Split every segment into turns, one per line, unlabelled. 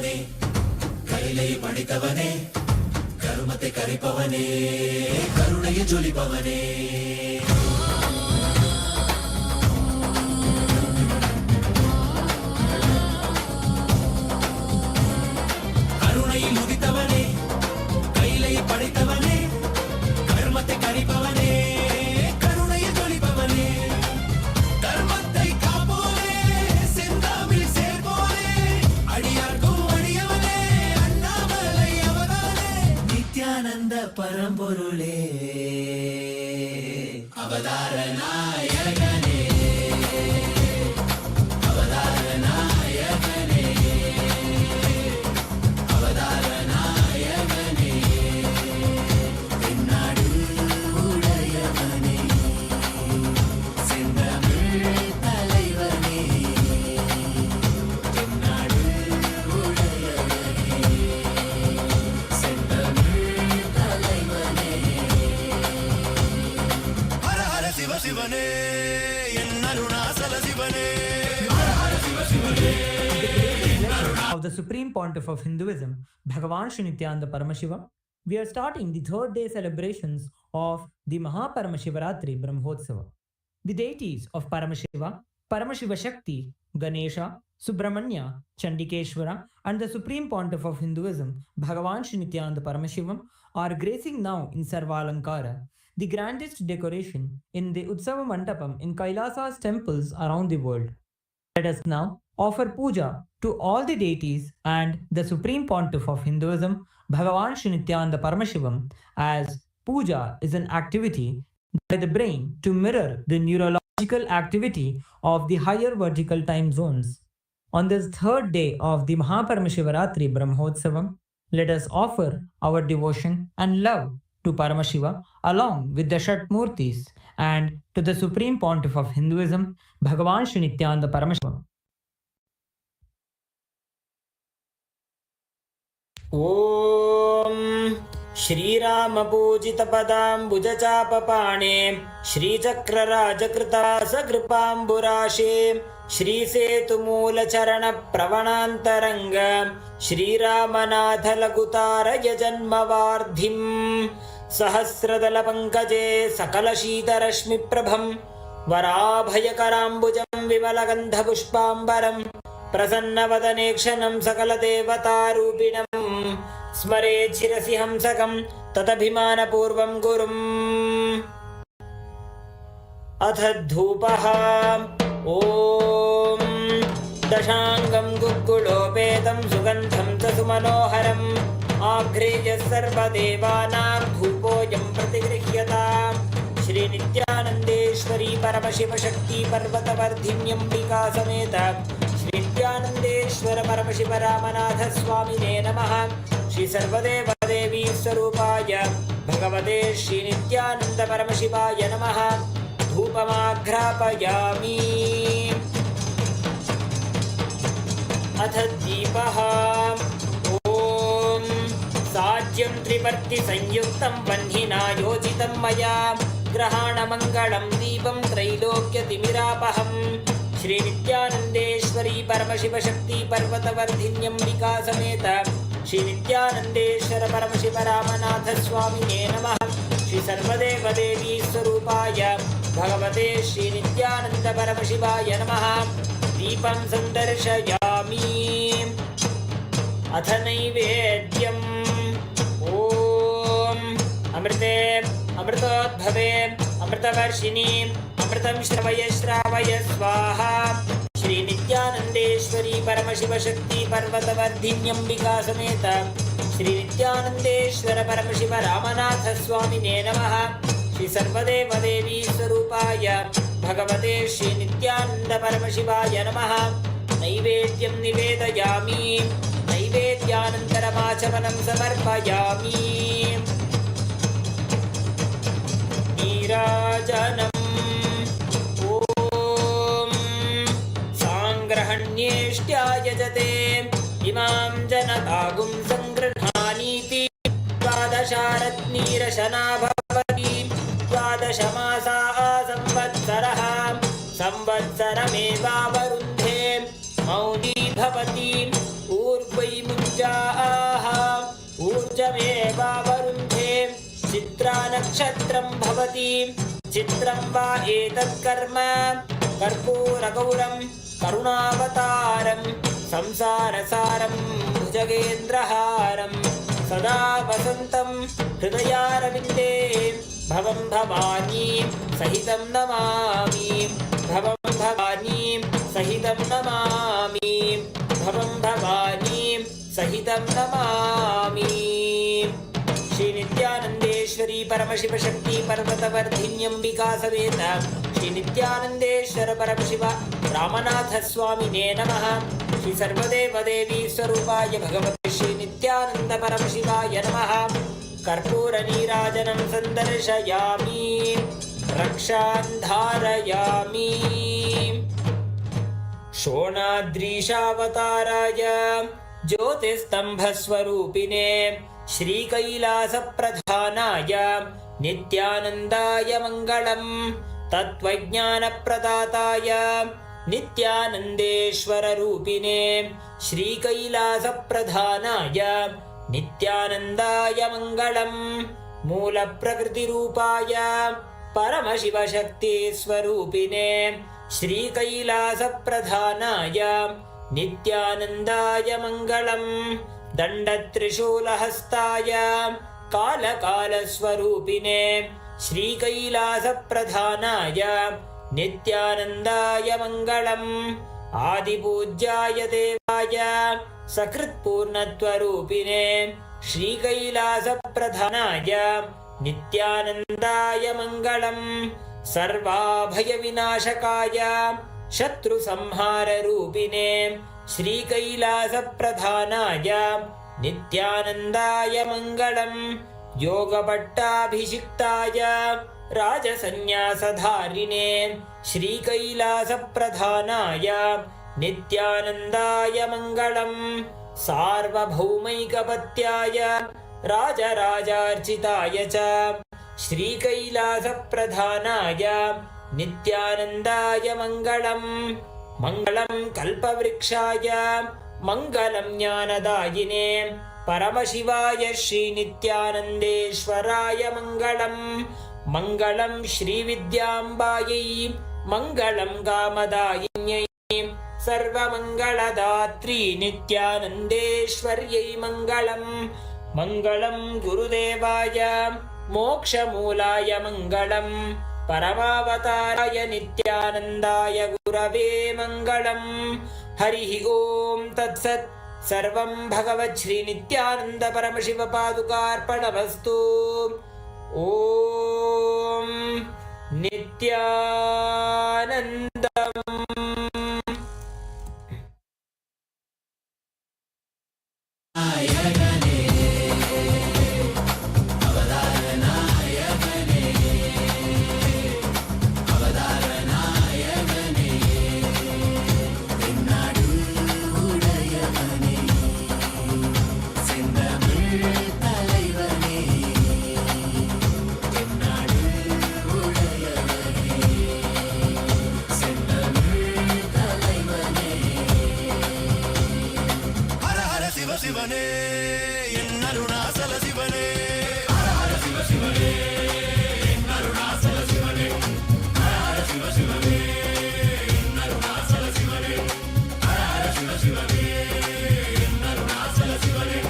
ನುಡಿತವನೇ ಕೈಲೈ ಪಡಿತವನೇ ಕರುಮತೆ ಕರಿಪವನೇ ಕರುಣೆಯ ಜೊಲಿಪವನೇ ಕರುಣೈ ನುಡಿತವನೇ ಕೈಲೈ ಪಡಿತವನೇ ಕರುಮತೆ ಕರಿಪವನೇ ಕರುಣೆಯ ಜೊಲಿಪವನೇ தர்மத்தை காப்போனே செந்தாமில் சேர்ப்போனே அடியார்க்கும் அடியவனே அண்ணாமலை அவதானே நித்யானந்த பரம்பொருளே அவதார நாயகனே அவதார நாயகனே அவதார நாயகனே தென்னாடு உடையவனே செந்தமிழ் தலைவனே தென்னாடு உடையவனே செந்தமிழ் தலைவனே ஹர ஹர சிவ சிவனே என் அருணாசல சிவனே ஹர ஹர சிவ சிவனே
of the Supreme Pontiff of Hinduism, Bhagavan Shri Nithyananda Paramashiva, we are starting the third day celebrations of the Maha Paramashivaratri Brahmotsava. The deities of Paramashiva, Paramashiva Shakti, Ganesha, Subramanya, Chandikeshwara, and the Supreme Pontiff of Hinduism, Bhagavan Shri Nithyananda Paramashivam, are gracing now in Sarvalankara, the grandest decoration in the Utsava Mandapam in Kailasa's temples around the world. Let us now offer puja to all the deities and the Supreme Pontiff of Hinduism, Bhagavan Shri Nithyananda Paramashivam, as puja is an activity by the brain to mirror the neurological activity of the higher vertical time zones. On this third day of the Maha Paramashivaratri Brahmotsavam, let us offer our devotion and love to Paramashiva along with the Shatmurtis and to the Supreme Pontiff of Hinduism, Bhagavan Shri Nithyananda Paramashivam. ॐ श्रीरामपूजितपदाम्बुजचापपाणे श्रीचक्रराजकृतासकृपाम्बुराशे श्रीसेतुमूलचरणप्रवणान्तरङ्ग श्रीरामनाथलघुतारय जन्मवार्धिम् सहस्रदलपङ्कजे सकलशीतरश्मिप्रभं वराभयकराम्बुजं विमलगन्धपुष्पाम्बरम् प्रसन्नवदने क्षणं सकलदेवतारूपिणम् स्मरे शिरसि हंसकं तदभिमानपूर्वं गुरुम् अथ धूपः ॐ दशाङ्गं गुग्गुलोपेतं सुगन्धं च सुमनोहरम् आघ्रेय सर्वदेवानां धूपोऽयं प्रतिगृह्यताम् श्रीनित्यानन्देश्वरी परमशिवशक्ति पर्वतवर्धिन्यम्बिका समेत श्रीनित्यानन्देश्वर परमशिव रामनाथ स्वामिने नमः। श्री सर्वदेवदेवी स्वरूपाय भगवते श्रीनित्यानन्द परमशिवाय नमः। धूपमाघ्रापयामि। अथ दीपः ॐ साज्यं त्रिवर्तिसंयुक्तं वह्निना योजितं मया ग्रहाणमङ्गलं दीपं त्रैलोक्यतिमिरापहम् श्रीनित्यानन्देश्वरी परमशिवशक्ति पर्वतवर्धिन्यम्बिका समेत श्रीनित्यानन्देश्वर परमशिव रामनाथ स्वामिने नमः। श्री सर्वदेवदेवी स्वरूपाय भगवते श्रीनित्यानन्द परमशिवाय नमः। दीपं सन्दर्शयामि। अथ नैवेद्यम् ॐ अमृते अमृतोद्भवे अमृतवर्षिणी अमृतं श्रवय श्रावय स्वाहा। श्रीनित्यानन्देश्वरी परमशिवशक्ति पर्वतवर्धिन्यम्बिका समेत श्रीनित्यानन्देश्वर परमशिव रामनाथ स्वामिने नमः। श्री सर्वदेवदेवी स्वरूपाय भगवते श्रीनित्यानन्द परमशिवाय नमः। नैवेद्यं निवेदयामि। नैवेद्यानन्तरमाचमनं समर्पयामि। नीराजनम् ॐ साङ्ग्रहण्येष्ट्यायजते इमां जनतागुं सङ्गृह्णानीति द्वादशारत्नीरशना भवति। द्वादशमासा संवत्सरः संवत्सरमेवावरुन्धे मौनी भवति। ऊर्ध्वैमुख
नक्षत्रं भवति चित्रं वा एतत्कर्म कर्पूरगौरं करुणावतारं संसारसारं भुजगेन्द्रहारं सदा वसन्तं हृदयारविन्दे भवं भवानी सहितं नमामि भवं भवानी सहितं नमामि भवं भवानी सहितं नमामि। श्री नित्यानंदेश्वरी परमशिव शक्ति पर्वतवर्धिन्यंबिका समेत श्री नित्यानंदेश्वर परमशिव रामनाथ स्वामिने नमः। श्री सर्वदेव देवी स्वरूपाय भगवते श्री नित्यानंद परमशिवाय नमः। कर्पूर नीराजनं संदर्शयामि रक्षां धारयामि। शोणाद्रीशावताराय ज्योतिस्तंभस्वरूपिणे श्रीकैलासप्रधानाय नित्यानन्दाय मङ्गलम्। तत्त्वज्ञानप्रदाताय नित्यानन्देश्वररूपिणे श्रीकैलासप्रधानाय नित्यानन्दाय मङ्गलम्। मूलप्रकृतिरूपाय परमशिवशक्तिस्वरूपिणे श्रीकैलासप्रधानाय नित्यानन्दाय मङ्गलम्। दण्डत्रिशूलहस्ताय कालकालस्वरूपिणे श्रीकैलासप्रधानाय नित्यानन्दाय मङ्गलम्। आदिपूज्याय देवाय सकृत्पूर्णत्वरूपिणे श्रीकैलासप्रधानाय नित्यानन्दाय मङ्गलम्। सर्वाभयविनाशकाय शत्रुसंहाररूपिणे श्रीकैलासप्रधानाय नित्यानन्दाय मङ्गलम्। योगपट्टाभिषिक्ताय राजसन्न्यासधारिणे श्रीकैलासप्रधानाय नित्यानन्दाय मङ्गलम्। सार्वभौमैकपत्याय राजराजार्चिताय च श्रीकैलासप्रधानाय नित्यानन्दाय मङ्गलम्। मङ्गलं कल्पवृक्षाय मङ्गलं ज्ञानदायिने परमशिवाय श्रीनित्यानन्देश्वराय मङ्गलम्। मङ्गलं श्रीविद्याम्बायै मङ्गलं कामदायिन्यै सर्वमङ्गलदात्री नित्यानन्देश्वर्यै मङ्गलम्। मङ्गलं गुरुदेवाय मोक्षमूलाय मङ्गलम्। परमावताराय नित्यानन्दाय गुरवे मङ्गलम्। हरिः ॐ तत्सत्। सर्वं भगवत् श्री नित्यानन्द परमशिव पादुकार्पणमस्तु। ॐ नित्यानन्दम्।
शिवने एन्नरुणाचल शिवने हर हर शिव शिवने एन्नरुणाचल शिवने हर हर शिव शिवने एन्नरुणाचल शिवने हर हर शिव शिवने एन्नरुणाचल शिवने।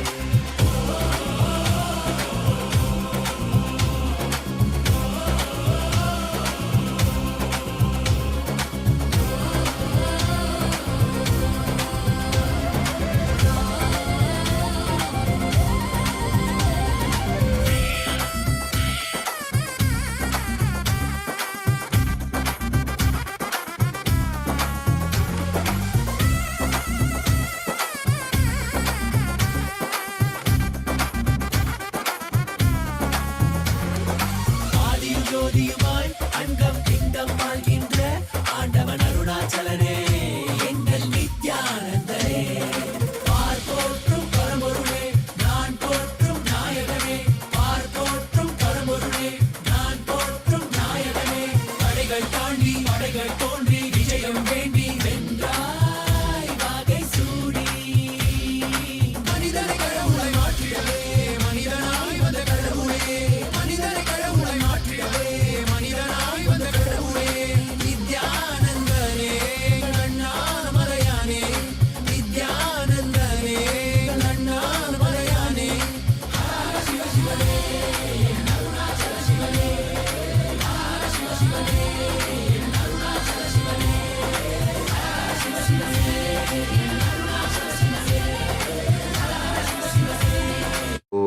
Om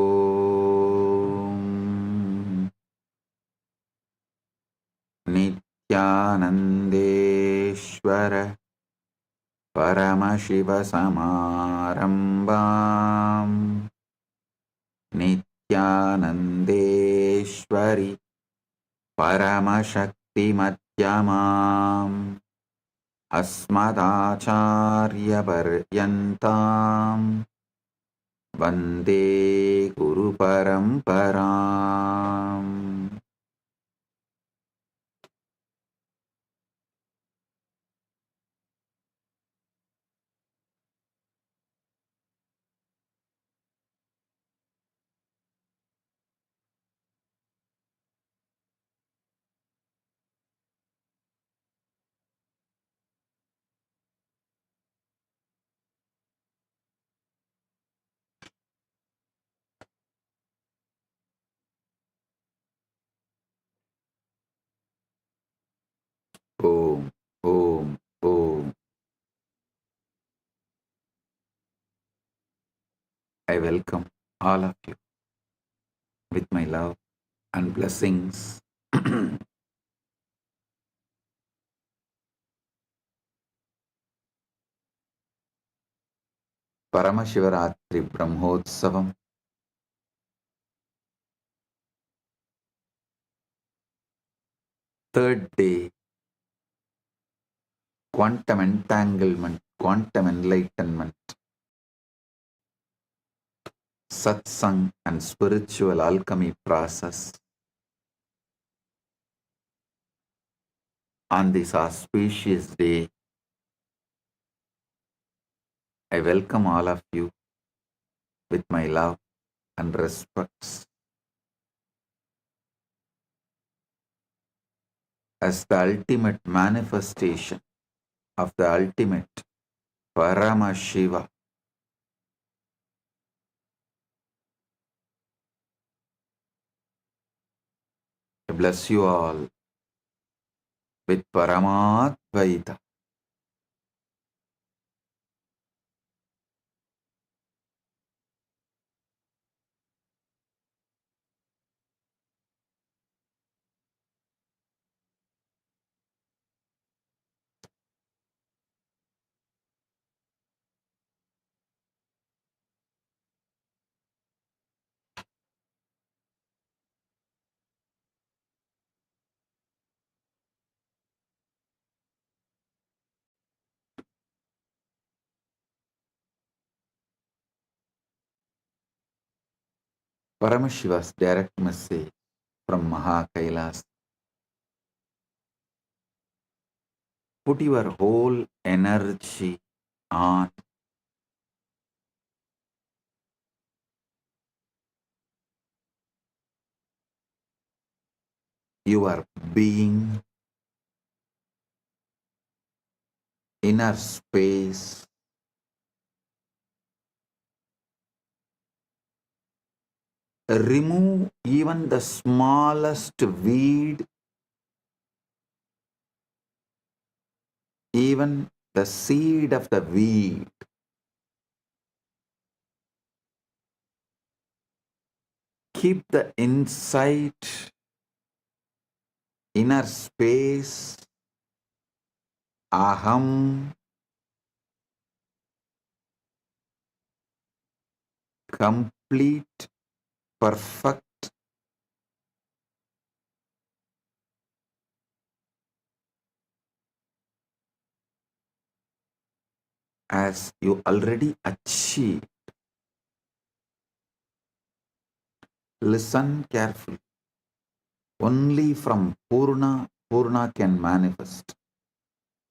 Nithyanandeshwara Paramashiva Samarambam Nithyanandeshwari Paramashakti Madhyamam Asmadacharya Paryantam Vande Guru Paramparam. Om, Om, Om. I welcome all of you with my love and blessings. Paramashivaratri Brahmotsavam, third day, quantum entanglement, quantum enlightenment, Satsang and spiritual alchemy process. On this auspicious day, I welcome all of you with my love and respects. As the ultimate manifestation of the ultimate Paramashiva, I bless you all with Paramadvaita. Paramashiva's direct message from Maha Kailasa. Put your whole energy on your being, inner space, remove even the smallest weed, even the seed of the weed. Keep the insight, inner space, aham, complete, perfect, as you already achieved. Listen carefully. Only from Purna, Purna can manifest.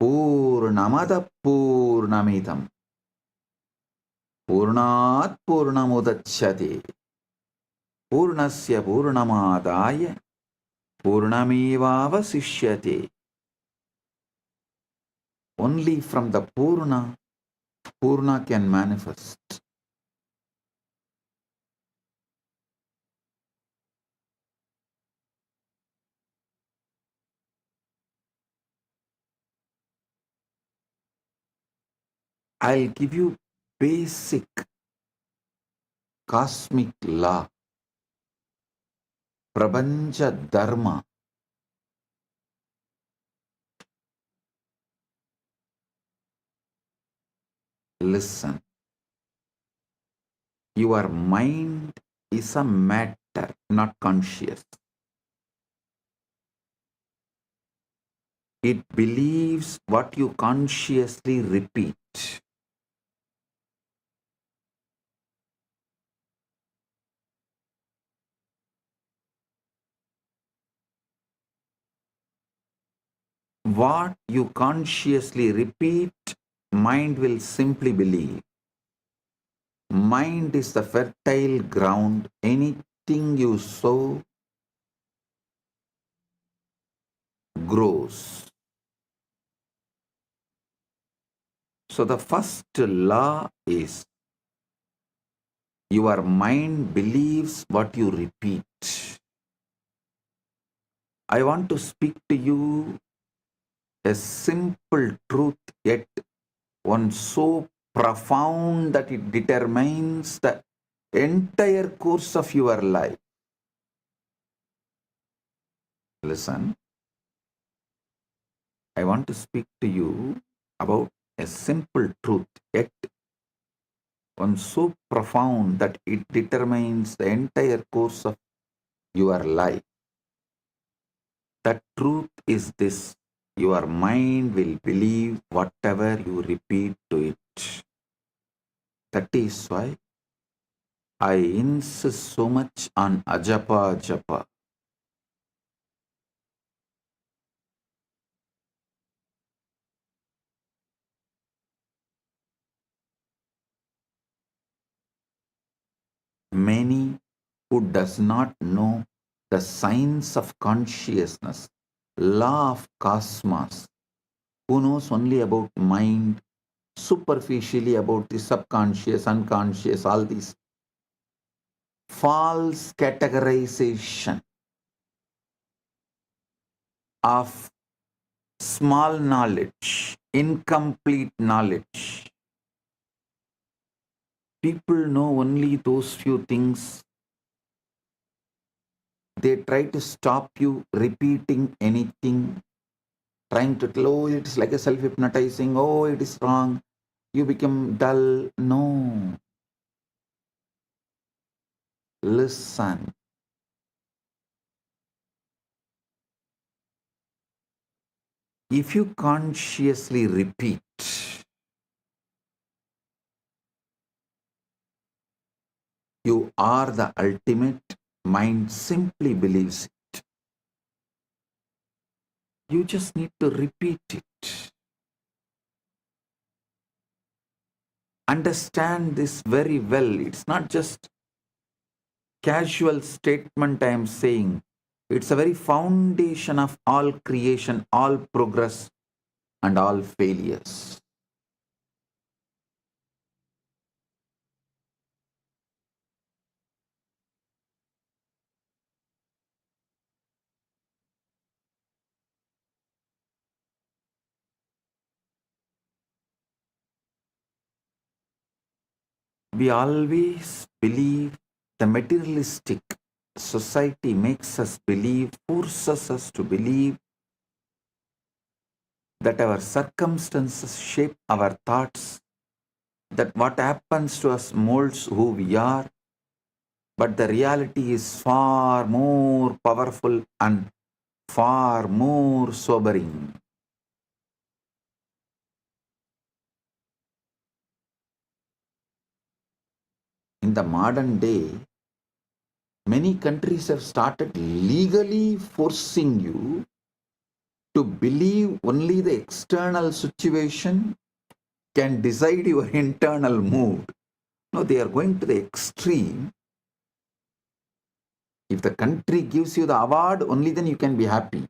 Purnamada Purnamidam. Purnat Purnamudachyate. Purnasya Purnamadaya. Purnamevavasishyate. Only from the Purna, Purna can manifest. I'll give you basic cosmic law, Prabanja Dharma. Listen, your mind is a matter, not conscious. It believes what you consciously repeat. What you consciously repeat, mind will simply believe. Mind is the fertile ground. Anything you sow grows. So the first law is your mind believes what you repeat. I want to speak to you a simple truth, yet one so profound that it determines the entire course of your life. Listen, I want to speak to you about a simple truth, yet one so profound that it determines the entire course of your life. The truth is this: your mind will believe whatever you repeat to it. That is why I insist so much on ajapa japa. Many who does not know the science of consciousness, law of cosmos, who knows only about mind, superficially about the subconscious, unconscious, all these false categorization of small knowledge, incomplete knowledge. People know only those few things. They try to stop you repeating anything, trying to tell, oh, it's like a self-hypnotizing, oh, it is wrong, you become dull. No. Listen. If you consciously repeat, you are the ultimate, mind simply believes it. You just need to repeat it. Understand this very well. It's not just casual statement I am saying. It's a very foundation of all creation, all progress, and all failures. We always believe the materialistic society makes us believe, forces us to believe that our circumstances shape our thoughts, that what happens to us molds who we are, but the reality is far more powerful and far more sobering. In the modern day, many countries have started legally forcing you to believe only the external situation can decide your internal mood. No, they are going to the extreme. If the country gives you the award, only then you can be happy.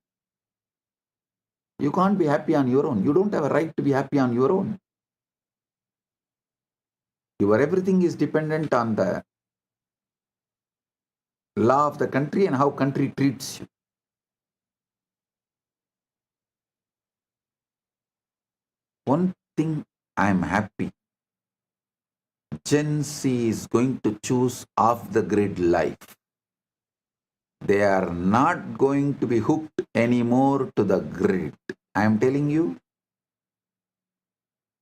You can't be happy on your own. You don't have a right to be happy on your own. Your everything is dependent on the law of the country and how country treats you. One thing I am happy, Gen Z is going to choose off-the-grid life. They are not going to be hooked anymore to the grid. I am telling you,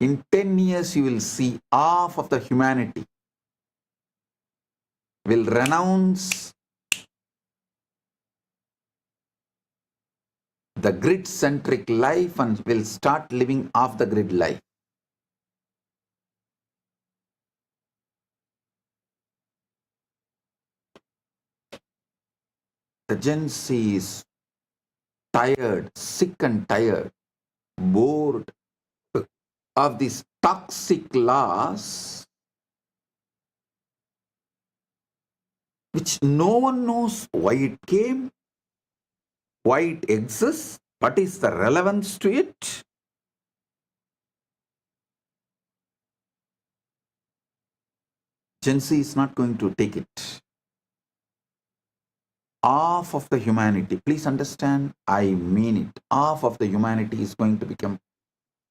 in 10 years you will see half of the humanity will renounce the grid-centric life and will start living off-the-grid life. The Gen Z is tired, sick and tired, bored of these toxic laws which no one knows why it came, why it exists, what is the relevance to it. Gen Z is not going to take it. Half of the humanity, please understand, I mean it, half of the humanity is going to become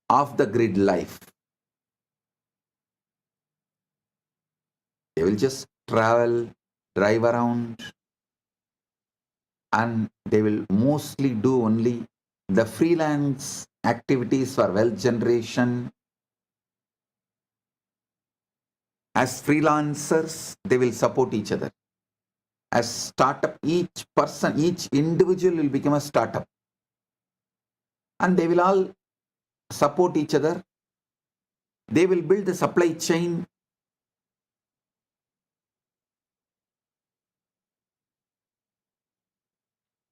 off the grid life. They will just travel, drive around, and they will mostly do only the freelance activities for wealth generation. As freelancers, they will support each other. As startup, each person, each individual will become a startup. And they will all support each other. They will build the supply chain.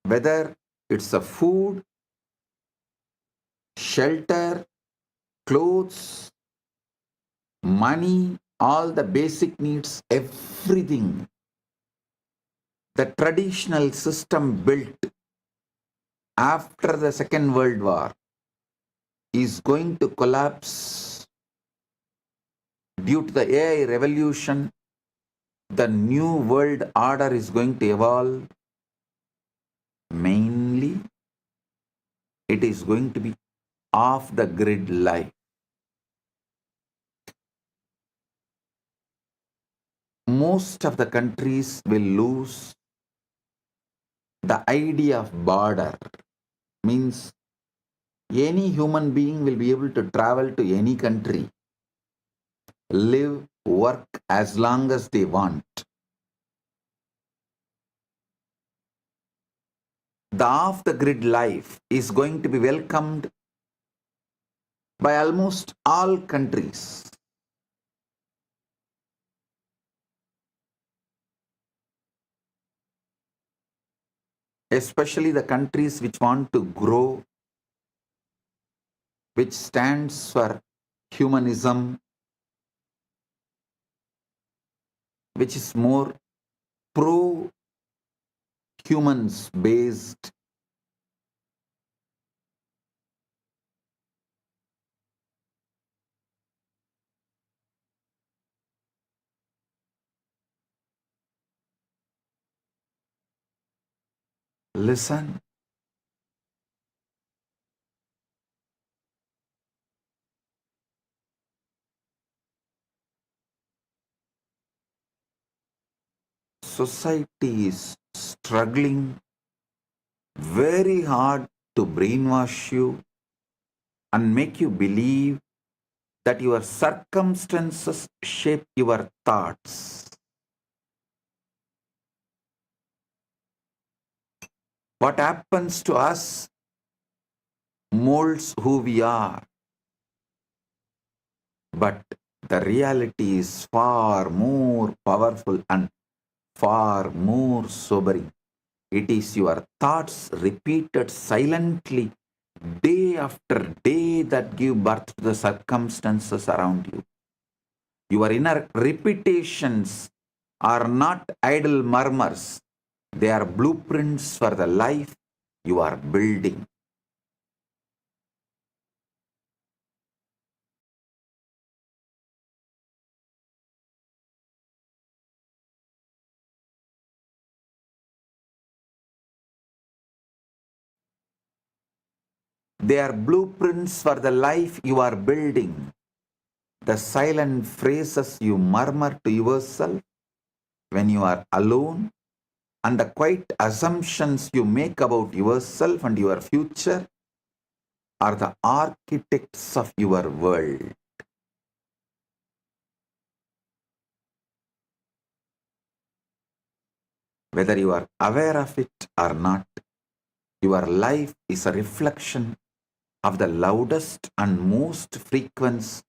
Whether it's a food, shelter, clothes, money, all the basic needs, everything. The traditional system built after the Second World War is going to collapse due to the AI revolution. The new world order is going to evolve. Mainly, it is going to be off the grid life. Most of the countries will lose the idea of border. Means any human being will be able to travel to any country, live, work as long as they want. The off-the-grid life is going to be welcomed by almost all countries. Especially the countries which want to grow, which stands for humanism, which is more pro-humans based. Listen, society is struggling very hard to brainwash you and make you believe that your circumstances shape your thoughts. What happens to us molds who we are. But the reality is far more powerful and far more sobering. It is your thoughts repeated silently day after day that give birth to the circumstances around you. Your inner repetitions are not idle murmurs. They are blueprints for the life you are building. They are blueprints for the life you are building. the silent phrases you murmur to yourself when you are alone, and the quiet assumptions you make about yourself and your future are the architects of your world. Whether you are aware of it or not, your life is a reflection of the loudest and most frequent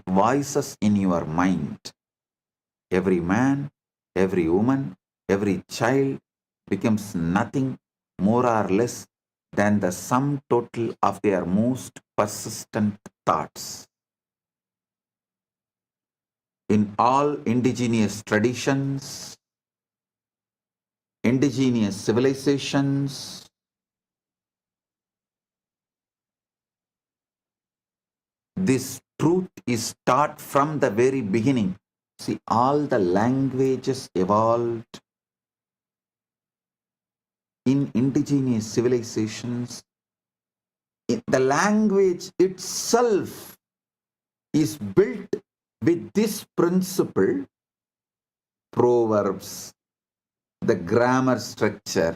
voices in your mind. Every man, every woman, every child becomes nothing more or less than the sum total of their most persistent thoughts. In all indigenous traditions, indigenous civilizations, this truth is taught from the very beginning. See, all the languages evolved in indigenous civilizations. The language itself is built with this principle: proverbs, the grammar structure,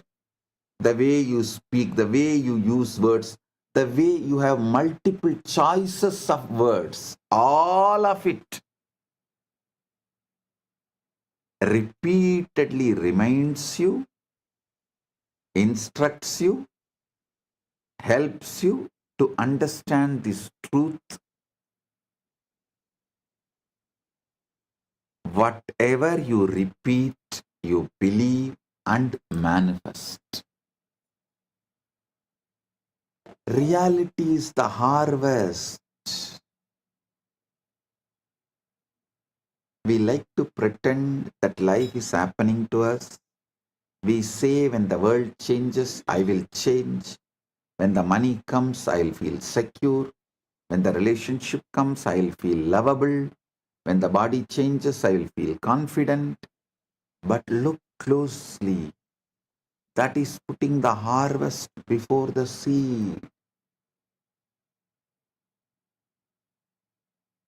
the way you speak, the way you use words, the way you have multiple choices of words, all of it repeatedly reminds you, instructs you, helps you to understand this truth. Whatever you repeat, you believe and manifest. Reality is the harvest. We like to pretend that life is happening to us. We say, when the world changes, I will change. When the money comes, I'll feel secure. When the relationship comes, I'll feel lovable. When the body changes, I will feel confident. But look closely. That is putting the harvest before the seed.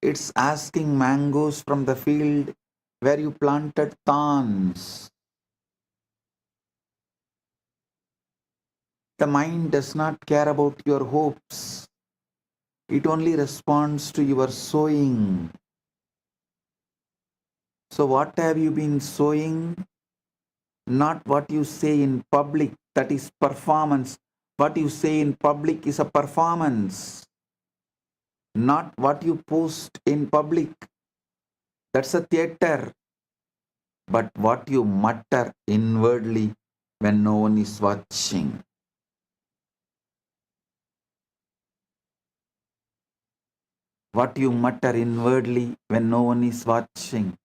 It's asking mangoes from the field where you planted thorns. The mind does not care about your hopes. It only responds to your sowing. So what have you been sowing? Not what you say in public, that is performance. What you say in public is a performance. Not what you post in public, that's a theater. But what you mutter inwardly when no one is watching. What you mutter inwardly when no one is watching.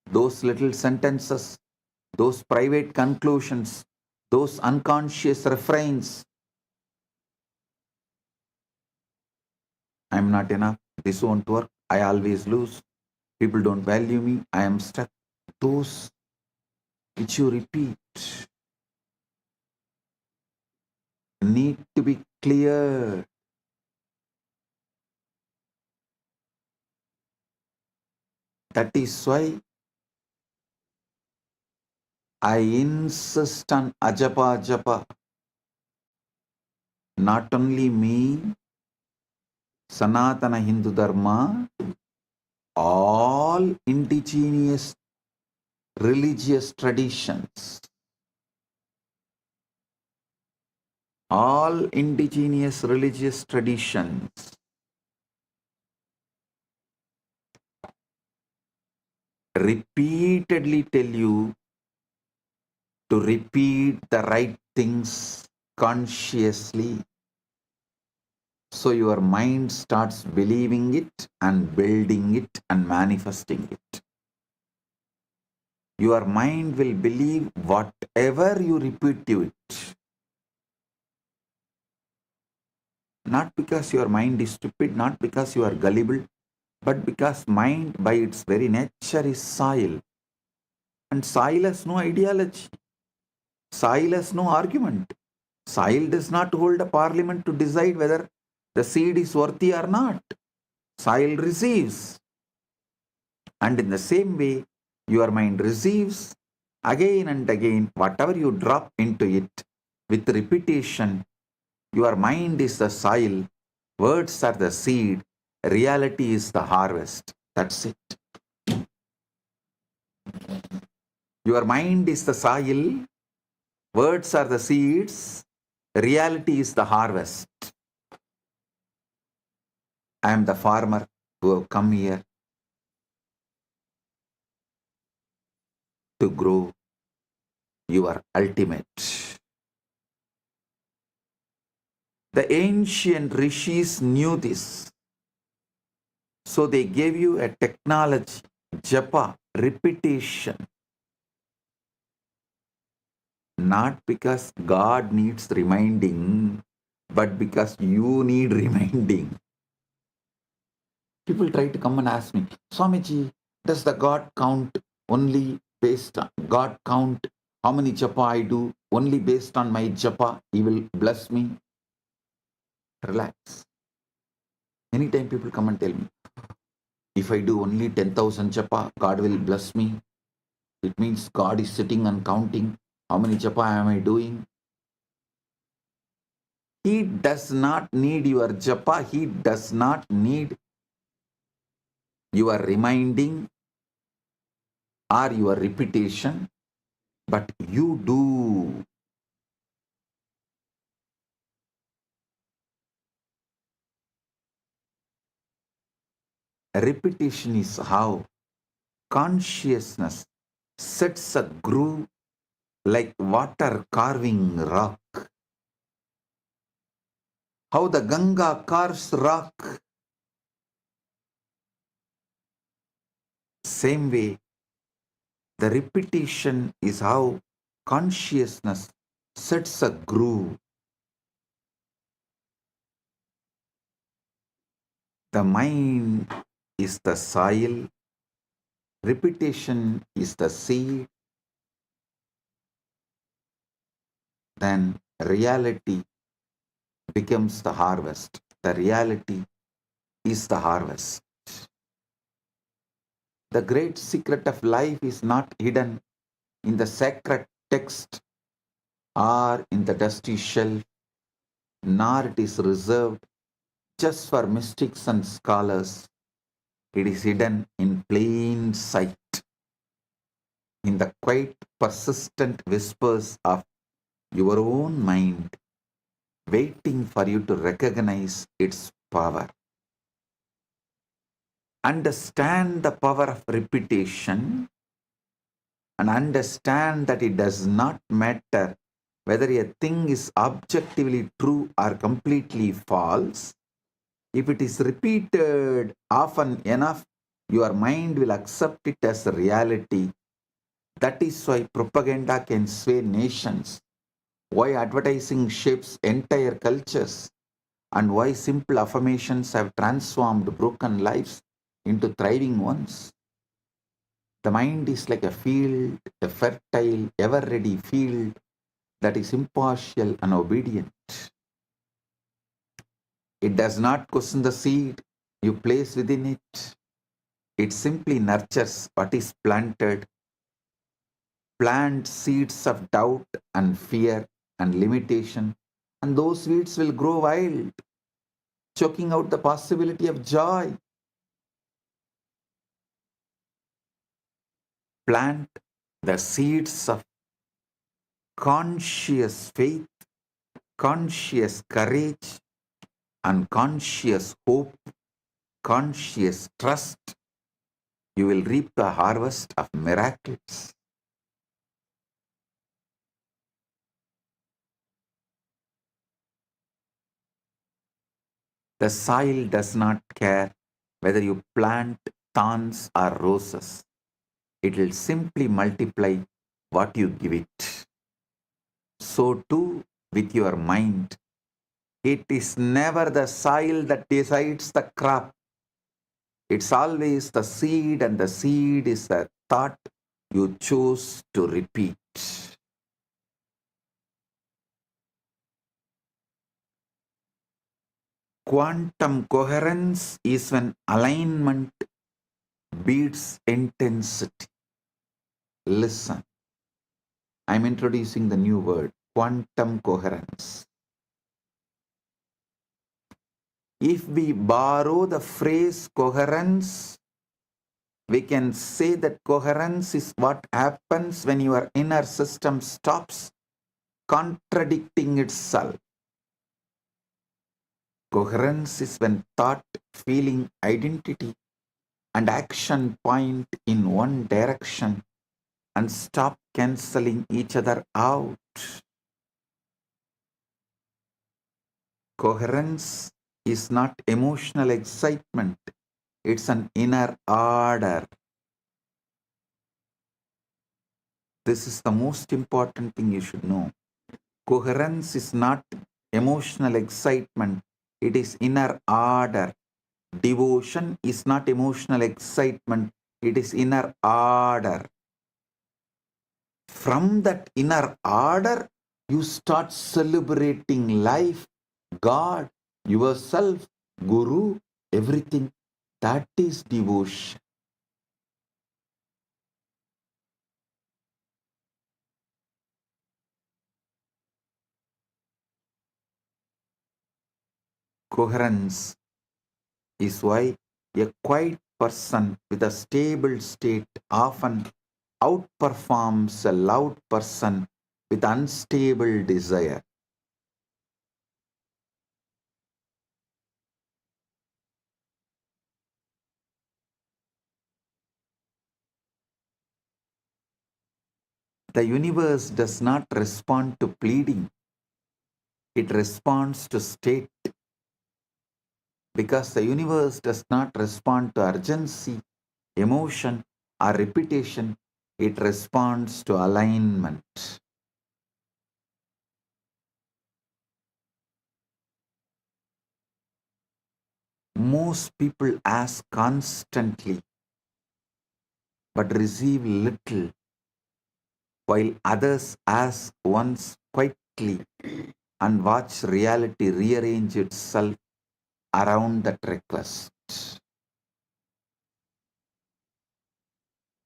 Those little sentences, those private conclusions, those unconscious refrains. I'm not enough, this won't work, I always lose, people don't value me, I am stuck. Those which you repeat need to be cleared. That is why I insist on ajapa japa. Not only me, Sanatana Hindu Dharma, all indigenous religious traditions, all indigenous religious traditions repeatedly tell you to repeat the right things consciously. So your mind starts believing it and building it and manifesting it. Your mind will believe whatever you repeat to it. Not because your mind is stupid, not because you are gullible, but because mind by its very nature is soil. And soil has no ideology. Soil has no argument. Soil does not hold a parliament to decide whether the seed is worthy or not. soil receives. And in the same way, your mind receives again and again whatever you drop into it with repetition. Your mind is the soil, words are the seed, reality is the harvest. That's it. Your mind is the soil, words are the seeds, reality is the harvest. I am the farmer who have come here to grow your ultimate. The ancient rishis knew this. So they gave you a technology, japa, repetition. Not because God needs reminding, but because you need reminding. People try to come and ask me, Swamiji, does the God count only based on God count how many japa I do? Only based on my japa, He will bless me. Relax. Anytime people come and tell me, if I do only 10,000 japa, God will bless me. It means God is sitting and counting how many japa am I doing. He does not need your japa. He does not need your reminding or your repetition, but you do. Repetition is how consciousness sets a groove like water carving rock. How the Ganga carves rock. Same way, the repetition is how consciousness sets a groove. The mind is the soil, repetition is the seed, then reality becomes the harvest. The reality is the harvest. The great secret of life is not hidden in the sacred text or in the dusty shelf, nor it is reserved just for mystics and scholars. It is hidden in plain sight, in the quiet, persistent whispers of your own mind, waiting for you to recognize its power. Understand the power of repetition and understand that it does not matter whether a thing is objectively true or completely false. If it is repeated often enough, your mind will accept it as a reality. That is why propaganda can sway nations, why advertising shapes entire cultures, and why simple affirmations have transformed broken lives into thriving ones. The mind is like a field, a fertile, ever-ready field that is impartial and obedient. It does not question the seed you place within it. It simply nurtures what is planted. Plant seeds of doubt and fear and limitation, and those weeds will grow wild, choking out the possibility of joy. Plant the seeds of conscious faith, conscious courage, and conscious hope, conscious trust. You will reap the harvest of miracles. The soil does not care whether you plant thorns or roses. It will simply multiply what you give it. So too with your mind. It is never the soil that decides the crop. It's always the seed, and the seed is the thought you choose to repeat. Quantum coherence is when alignment beats intensity. Listen, I'm introducing the new word, quantum coherence. If we borrow the phrase coherence, we can say that coherence is what happens when your inner system stops contradicting itself. Coherence is when thought, feeling, identity, and action point in one direction and stop cancelling each other out. Coherence is not emotional excitement, it's an inner order. This is the most important thing you should know. Coherence is not emotional excitement, it is inner order. Devotion is not emotional excitement, it is inner order. From that inner order, you start celebrating life, God, yourself, Guru, everything. That is devotion. Coherence is why a quiet person with a stable state often outperforms a loud person with unstable desire. The universe does not respond to pleading, it responds to state. Because the universe does not respond to urgency, emotion, or repetition, it responds to alignment. Most people ask constantly but receive little, while others ask once quietly and watch reality rearrange itself around that request.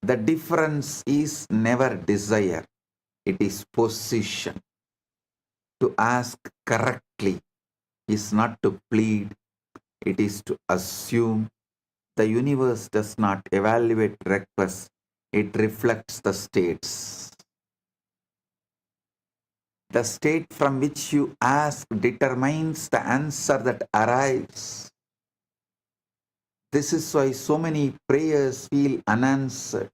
The difference is never desire, it is position. To ask correctly is not to plead, it is to assume. The universe does not evaluate requests, it reflects the states. The state from which you ask determines the answer that arrives. This is why so many prayers feel unanswered.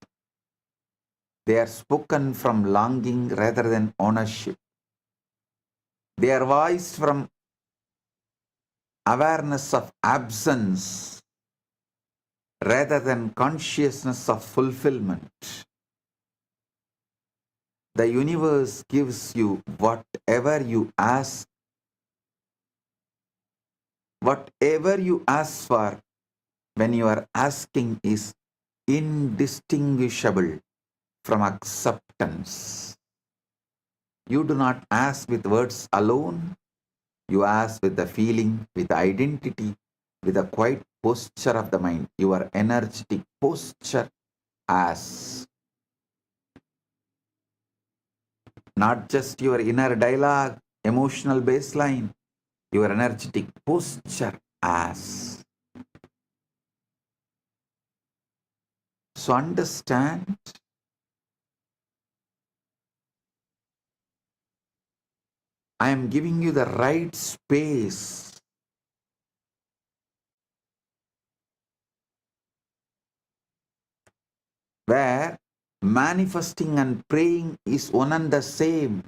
They are spoken from longing rather than ownership. They are voiced from awareness of absence rather than consciousness of fulfillment. The universe gives you whatever you ask. Whatever you ask for when you are asking is indistinguishable from acceptance. You do not ask with words alone. You ask with the feeling, with the identity, with the quiet posture of the mind. Your energetic posture as not just your inner dialogue, emotional baseline, your energetic posture as. So understand, I am giving you the right space where manifesting and praying is one and the same.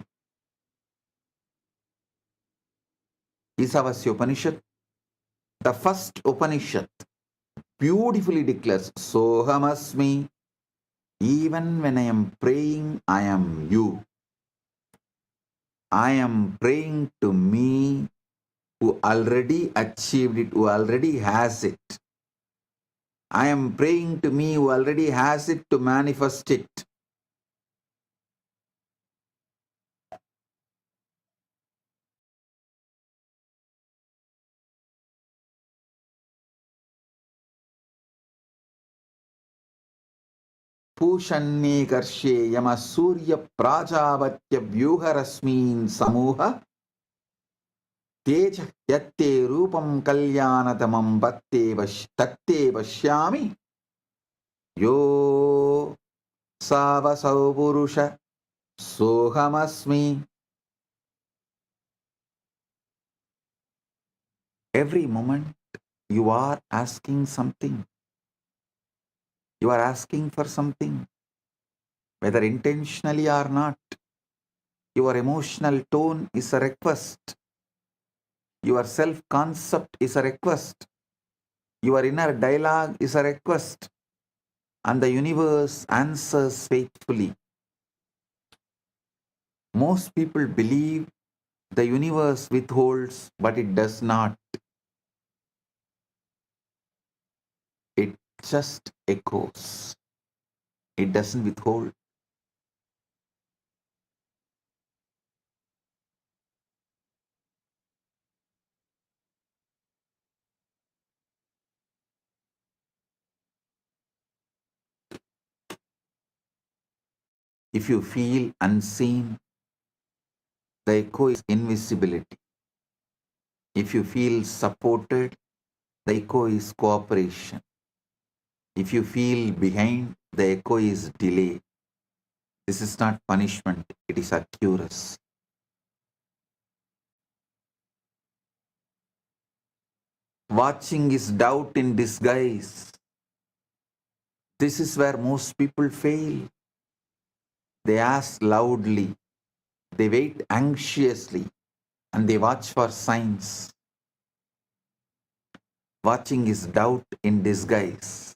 Isavasya Upanishad, the first Upanishad, beautifully declares, Sohamasmi, even when I am praying, I am you. I am praying to me who already achieved it, who already has it. I am praying to me who already has it to manifest it. Pushanye karshe yama surya prajavatya vyuharasmin samuha teja yatte rupam kalyanatamam tatte vashyami yo savasau purusha sohamasmi. Every moment you are asking something. You are asking for something, whether intentionally or not. Your emotional tone is a request. Your self-concept is a request. Your inner dialogue is a request. And the universe answers faithfully. Most people believe the universe withholds, but it does not. It just echoes. It doesn't withhold. If you feel unseen, the echo is invisibility. If you feel supported, the echo is cooperation. If you feel behind, the echo is delay. This is not punishment, it is accuracy. Watching is doubt in disguise. This is where most people fail. They ask loudly, they wait anxiously, and they watch for signs. Watching is doubt in disguise.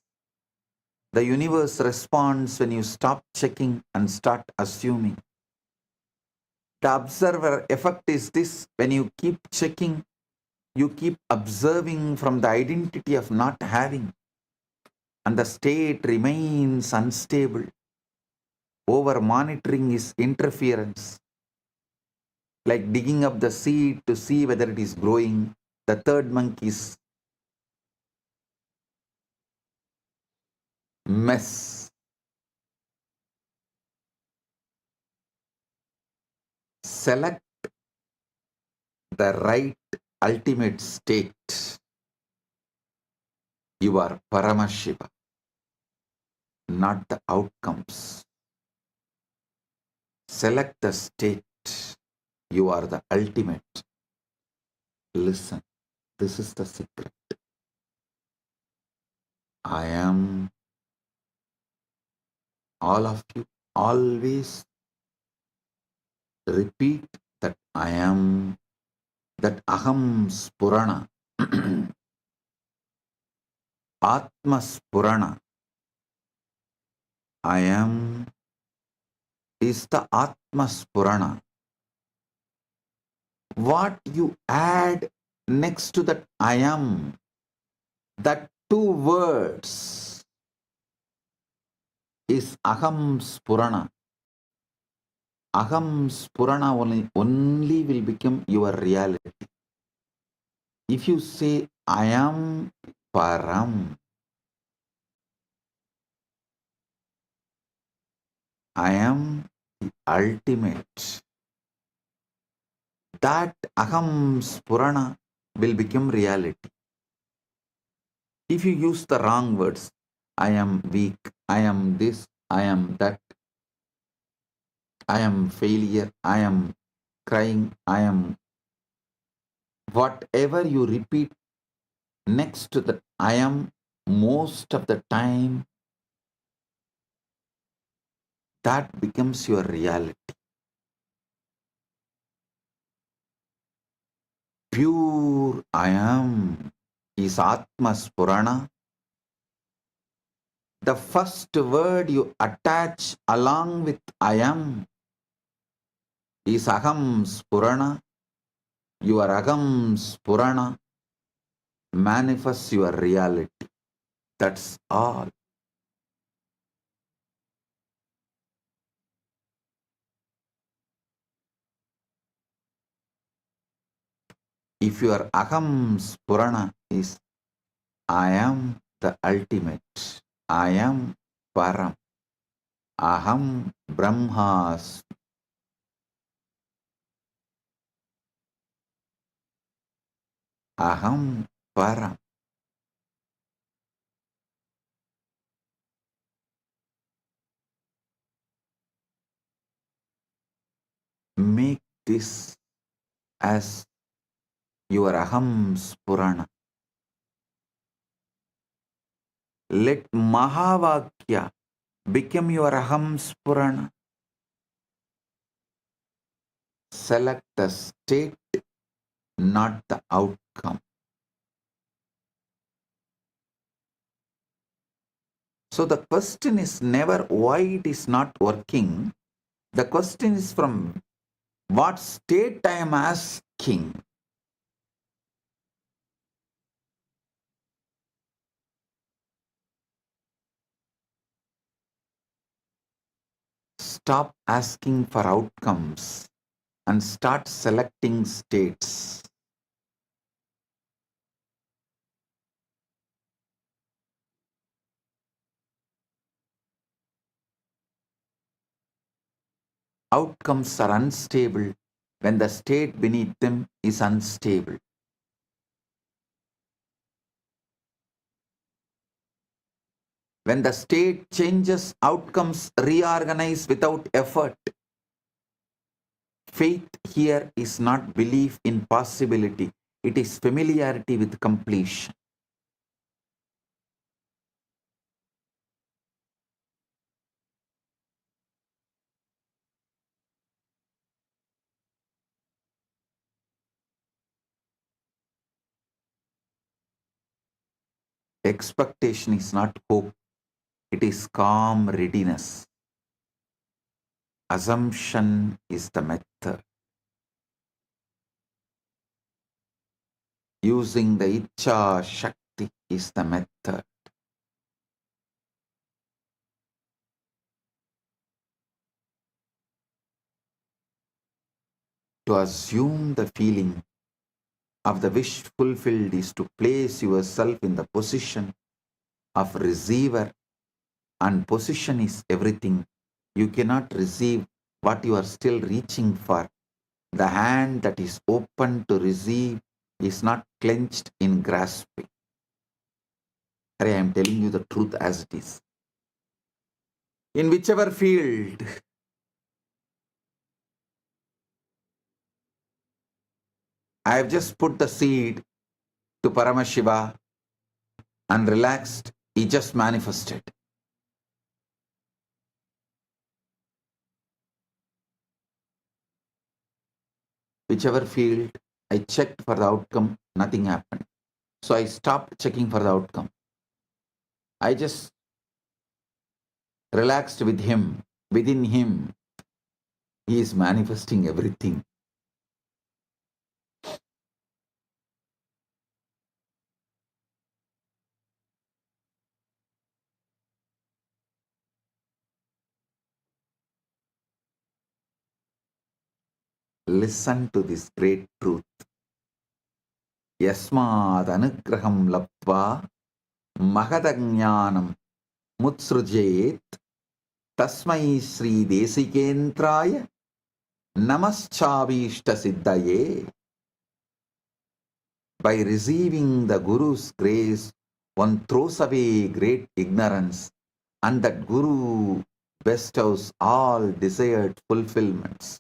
The universe responds when you stop checking and start assuming. The observer effect is this: when you keep checking, you keep observing from the identity of not having, and the state remains unstable. Over monitoring is interference, like digging up the seed to see whether it is growing. The third monkey's mess. Select the right ultimate state. You are Paramashiva, not the outcomes. Select the state. You are the ultimate. Listen, this is the secret. I am. All of you always repeat that I am, that Aham Spurana, Atma Spurana. I am is the Atma Spurana. What you add next to that I am, that two words is Aham Spurana. Aham Spurana only will become your reality. If you say I am Param, I am the ultimate, that Aham Spurana will become reality. If you use the wrong words, I am weak, I am this, I am that, I am failure, I am crying, I am, whatever you repeat next to that I am, most of the time, that becomes your reality. Pure I am is Atma Spurana. The first word you attach along with I am is Aham Spurana. Your Aham Spurana manifests your reality. That's all. If your Aham Spurana is I am the ultimate, I am Param, Aham Brahmas. Aham Param. Make this as your Aham Spurana. Let Mahavakya become your Aham Spurana. Select the state, not the outcome. So the question is never why it is not working. The question is from what state I am asking. Stop asking for outcomes and start selecting states. Outcomes are unstable when the state beneath them is unstable. When the state changes, outcomes reorganize without effort. Faith here is not belief in possibility, it is familiarity with completion. Expectation is not hope, it is calm readiness. Assumption is the method. Using the Icha Shakti is the method. To assume the feeling of the wish fulfilled is to place yourself in the position of receiver, and position is everything. You cannot receive what you are still reaching for. The hand that is open to receive is not clenched in grasping. I am telling you the truth as it is. In whichever field, I have just put the seed to Paramashiva and relaxed, he just manifested. Whichever field, I checked for the outcome, nothing happened. So I stopped checking for the outcome. I just relaxed with him. Within him, he is manifesting everything. Listen to this great truth. Yasmad anugraham lapva mahadajnanam mutsrujet tasmai Sri Desikentraya namaschavishta siddhaye. By receiving the Guru's grace, one throws away great ignorance, and that Guru bestows all desired fulfillments.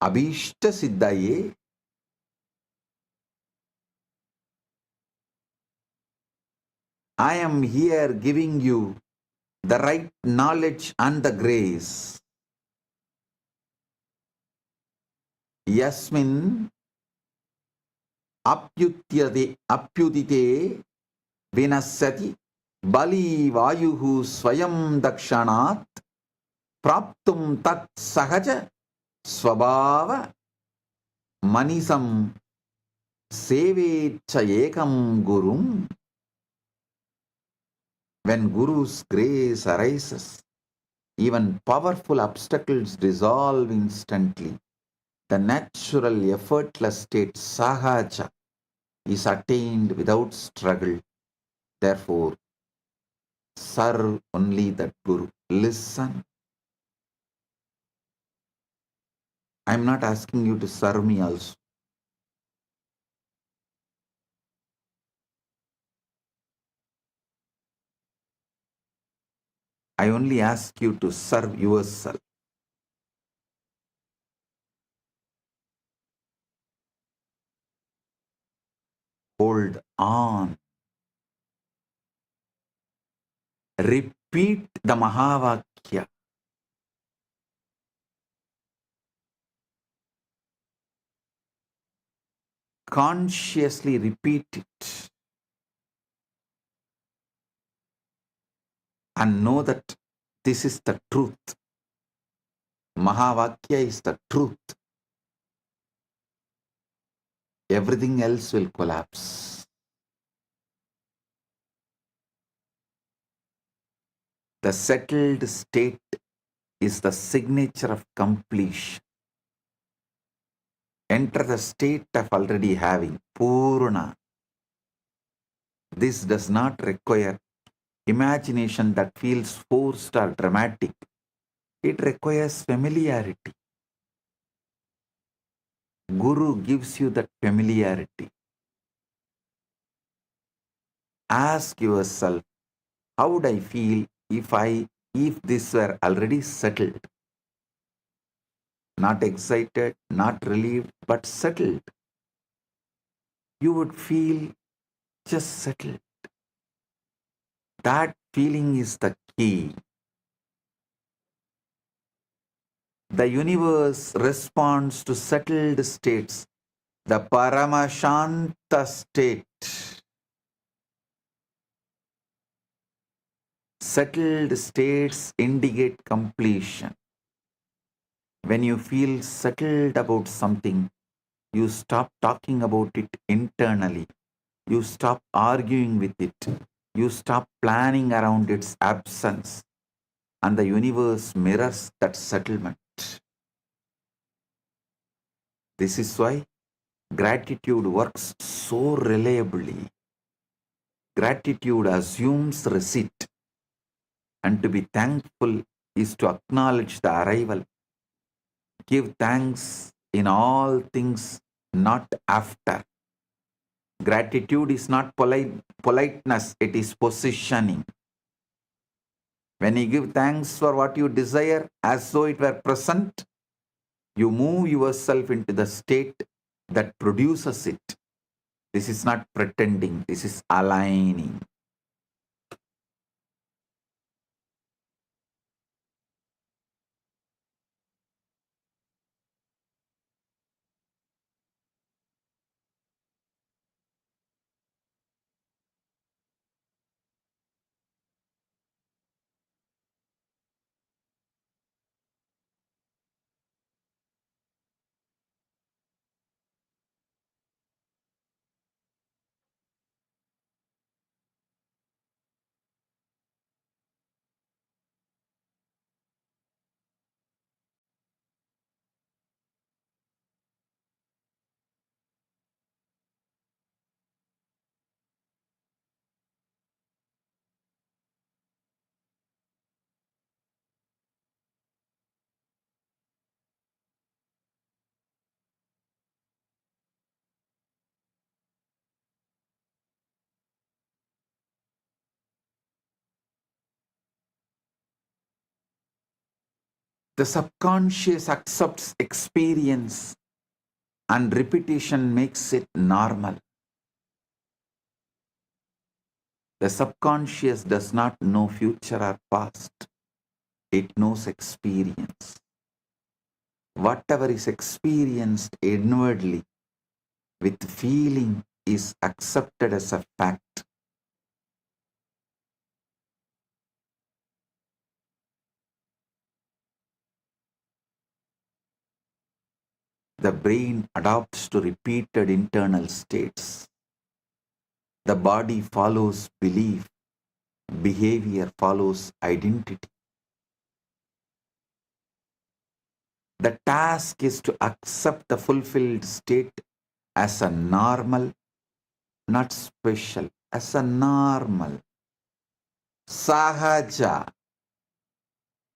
Abhishta siddhaye. I am here giving you the right knowledge and the grace. Yasmin apyudite vinasati bali vayuhu swayam dakshanat praptum tat sahaja swabhava manisam sevecha ekam gurum. When Guru's grace arises, even powerful obstacles dissolve instantly. The natural, effortless state sahaja is attained without struggle. Therefore, serve only that Guru. Listen I'm not asking you to serve me also. I only ask you to serve yourself. Hold on. Repeat the Mahavakya. Consciously repeat it and know that this is the truth. Mahavakya is the truth. Everything else will collapse. The settled state is the signature of completion. Enter the state of already having, Purna. This does not require imagination that feels forced or dramatic. It requires familiarity. Guru gives you that familiarity. Ask yourself, how would I feel if this were already settled? Not excited, not relieved, but settled. You would feel just settled. That feeling is the key. The universe responds to settled states, the Paramashanta state. Settled states indicate completion. When you feel settled about something, you stop talking about it internally. You stop arguing with it. You stop planning around its absence. And the universe mirrors that settlement. This is why gratitude works so reliably. Gratitude assumes receipt. And to be thankful is to acknowledge the arrival. Give thanks in all things, not after. Gratitude is not politeness, it is positioning. When you give thanks for what you desire as though it were present, you move yourself into the state that produces it. This is not pretending, this is aligning. The subconscious accepts experience and repetition makes it normal. The subconscious does not know future or past. It knows experience. Whatever is experienced inwardly with feeling is accepted as a fact. The brain adapts to repeated internal states. The body follows belief. Behavior follows identity. The task is to accept the fulfilled state as a normal, not special, as a normal. Sahaja,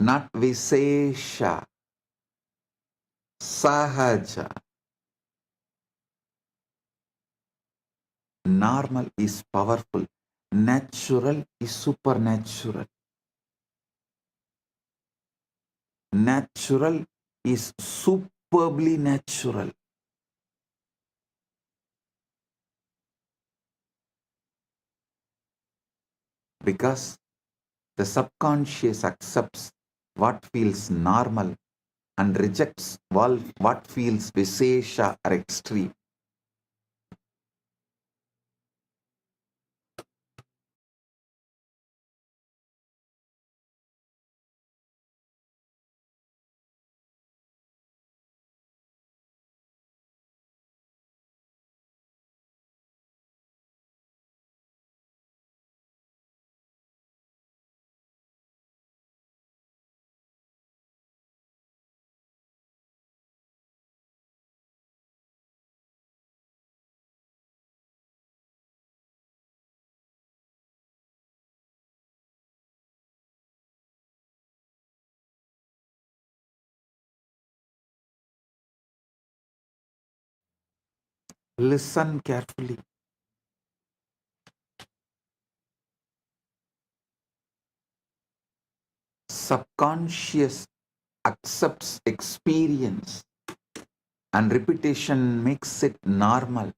not Visesha. sahaja. Normal is powerful. Natural is supernatural. Natural is superbly natural. Because the subconscious accepts what feels normal and rejects what feels visesha or extreme. Listen carefully. Subconscious accepts experience and repetition makes it normal.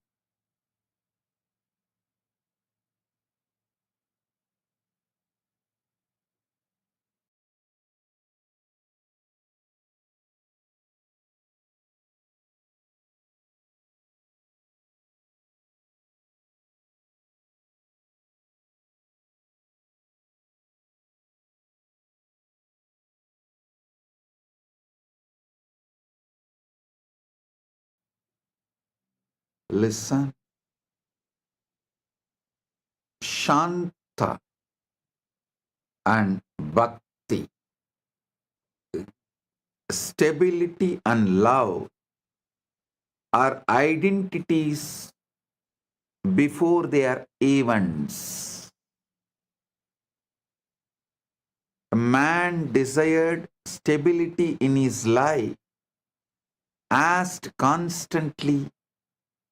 Listen. Shanta and bhakti. Stability and love are identities before they are events. A man desired stability in his life, asked constantly,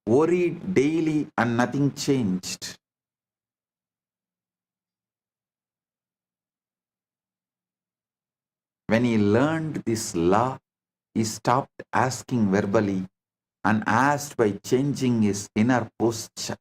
worried daily, and nothing changed. When he learned this law, he stopped asking verbally and asked by changing his inner posture.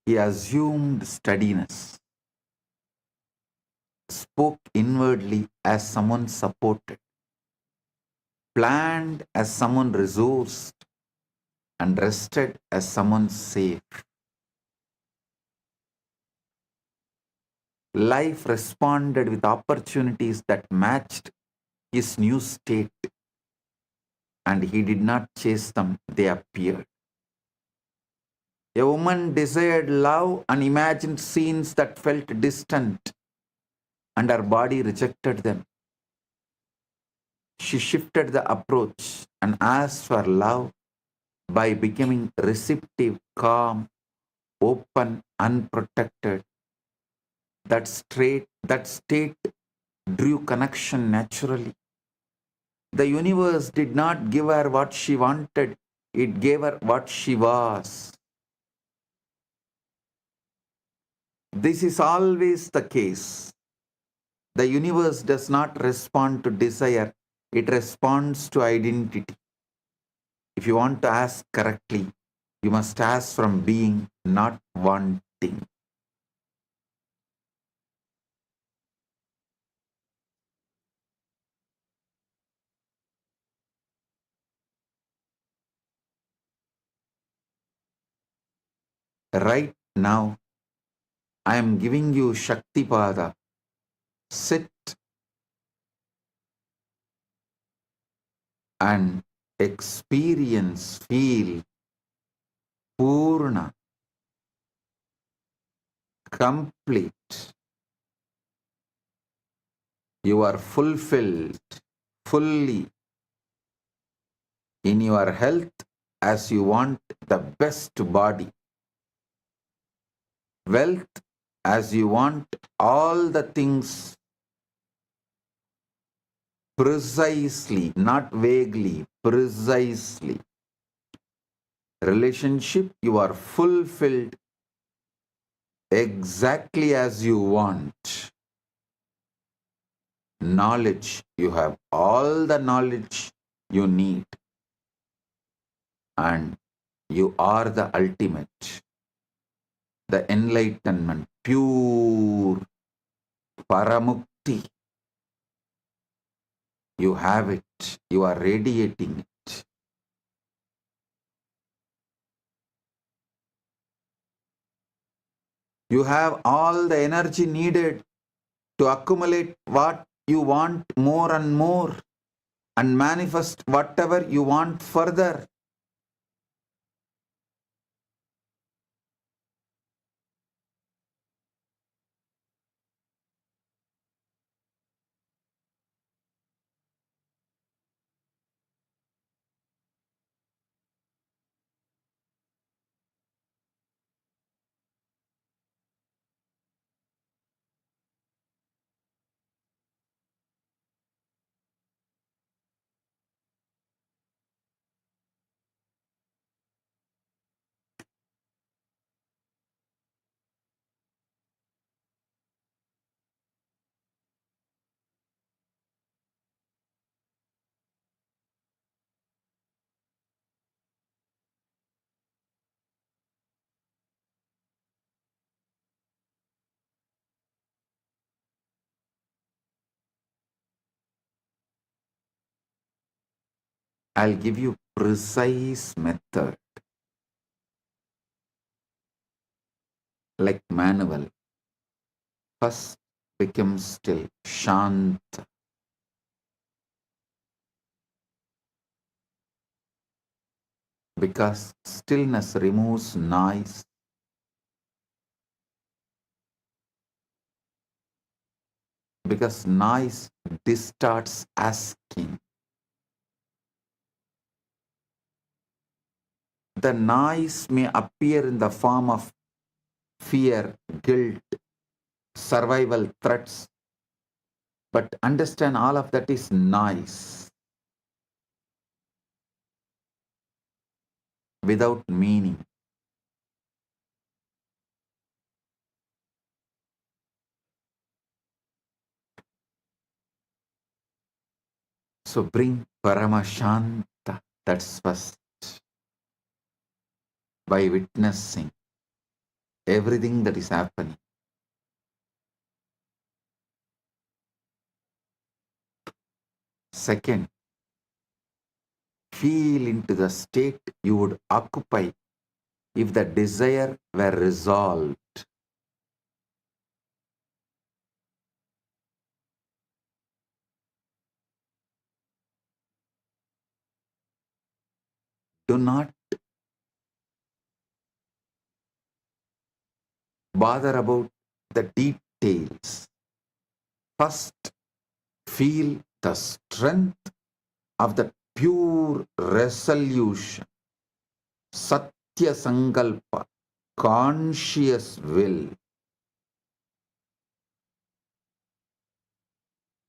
He assumed steadiness, spoke inwardly as someone supported, planned as someone resourced, and rested as someone safe. Life responded with opportunities that matched his new state, and he did not chase them, they appeared. A woman desired love and imagined scenes that felt distant, and her body rejected them. She shifted the approach and asked for love by becoming receptive, calm, open, unprotected. That state drew connection naturally. The universe did not give her what she wanted, it gave her what she was. This is always the case. The universe does not respond to desire, it responds to identity. If you want to ask correctly, you must ask from being, not wanting. Right now, I am giving you Shaktipada. Sit and experience, feel Purna, complete, You are fulfilled fully in your health as you want the best body, wealth as you want all the things precisely, not vaguely, precisely. Relationship, you are fulfilled exactly as you want. Knowledge, you have all the knowledge you need, and you are the ultimate, the enlightenment, pure paramukti. You have it, you are radiating it. You have all the energy needed to accumulate what you want more and more and manifest whatever you want further. I'll give you precise method like manual. First, become still, shanta. Because stillness removes noise. Because noise distorts asking. The noise may appear in the form of fear, guilt, survival threats, but understand all of that is noise without meaning. So bring Paramashanta, that's first, by witnessing everything that is happening. Second, feel into the state you would occupy if the desire were resolved. Do not bother about the details. First, feel the strength of the pure resolution, Satya Sankalpa, conscious will.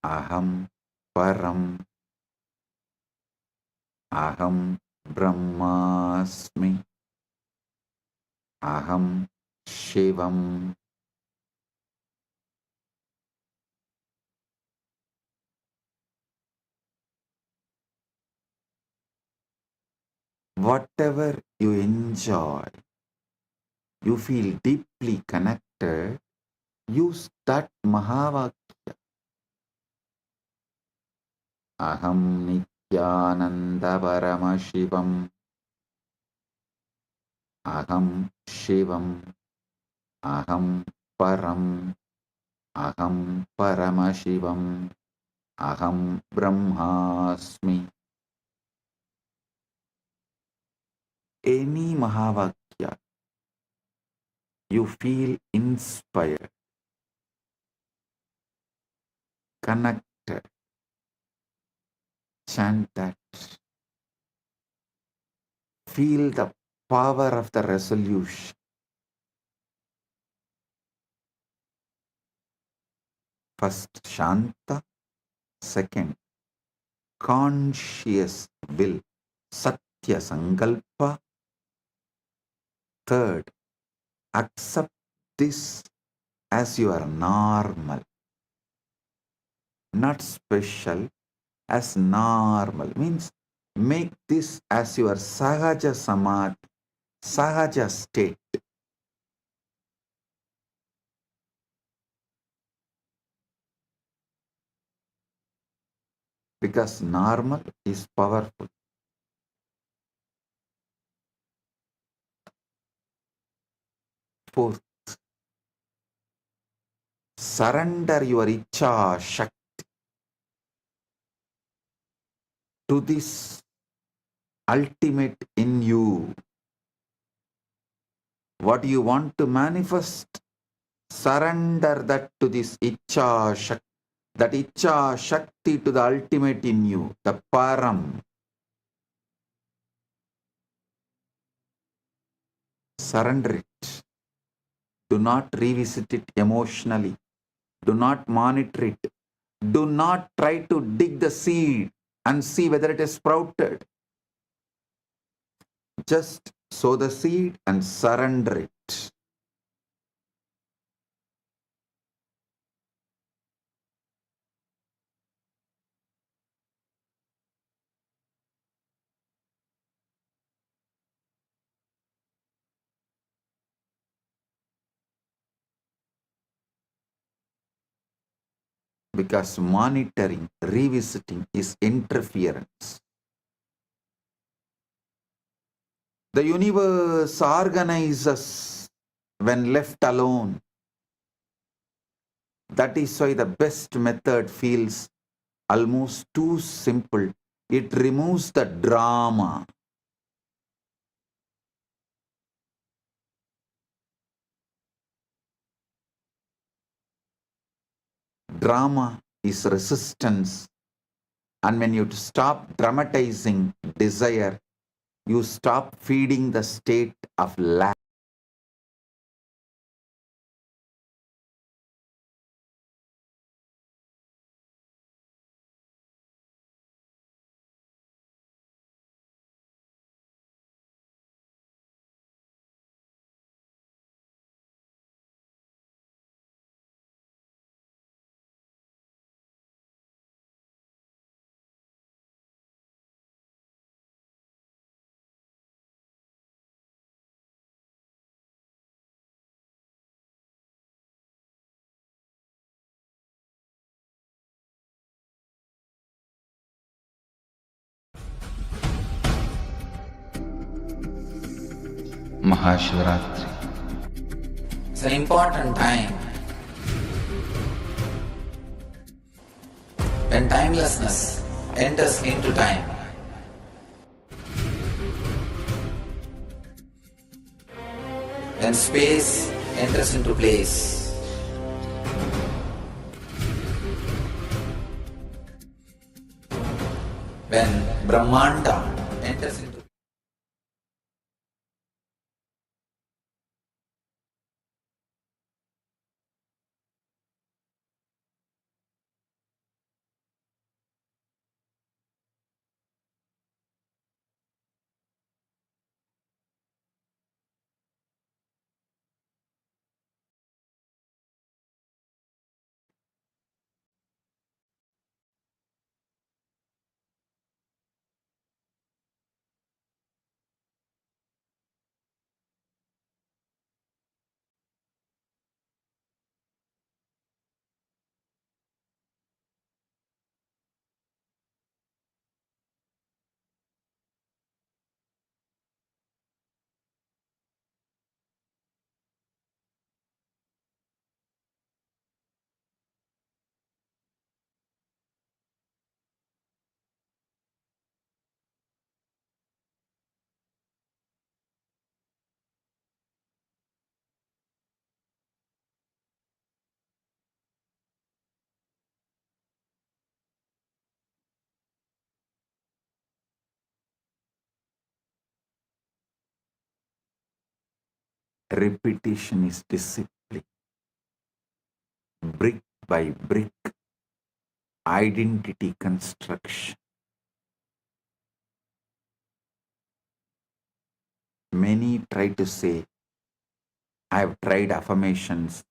Aham Param, Aham Brahmasmi, Aham Shivam. Whatever you enjoy, you feel deeply connected, use that Mahavakya. Aham Nithyananda Paramashivam, Aham Shivam, Aham Param, Aham Paramashivam, Aham Brahmasmi. Any Mahavakya, you feel inspired, connect connected. Chant that. Feel the power of the resolution. First, Shanta. Second, conscious will. Satya Sankalpa. Third, accept this as your normal, not special, as normal. Means make this as your sahaja samadhi, sahaja state. Because normal is powerful. Fourth, surrender your icha shakti to this ultimate in you. What you want to manifest, surrender that to this icha shakti. That icha shakti to the ultimate in you, the param. Surrender it. Do not revisit it emotionally. Do not monitor it. Do not try to dig the seed and see whether it is sprouted. Just sow the seed and surrender it. Because monitoring, revisiting is interference. The universe organizes when left alone. That is why the best method feels almost too simple. It removes the drama. Drama is resistance. And when you stop dramatizing desire, you stop feeding the state of lack. Maha Shivaratri. It's an important time when timelessness enters into time. When space enters into place. When Brahmanda enters into Repetition is discipline. Brick by brick, identity construction. Many try to say, I have tried affirmations,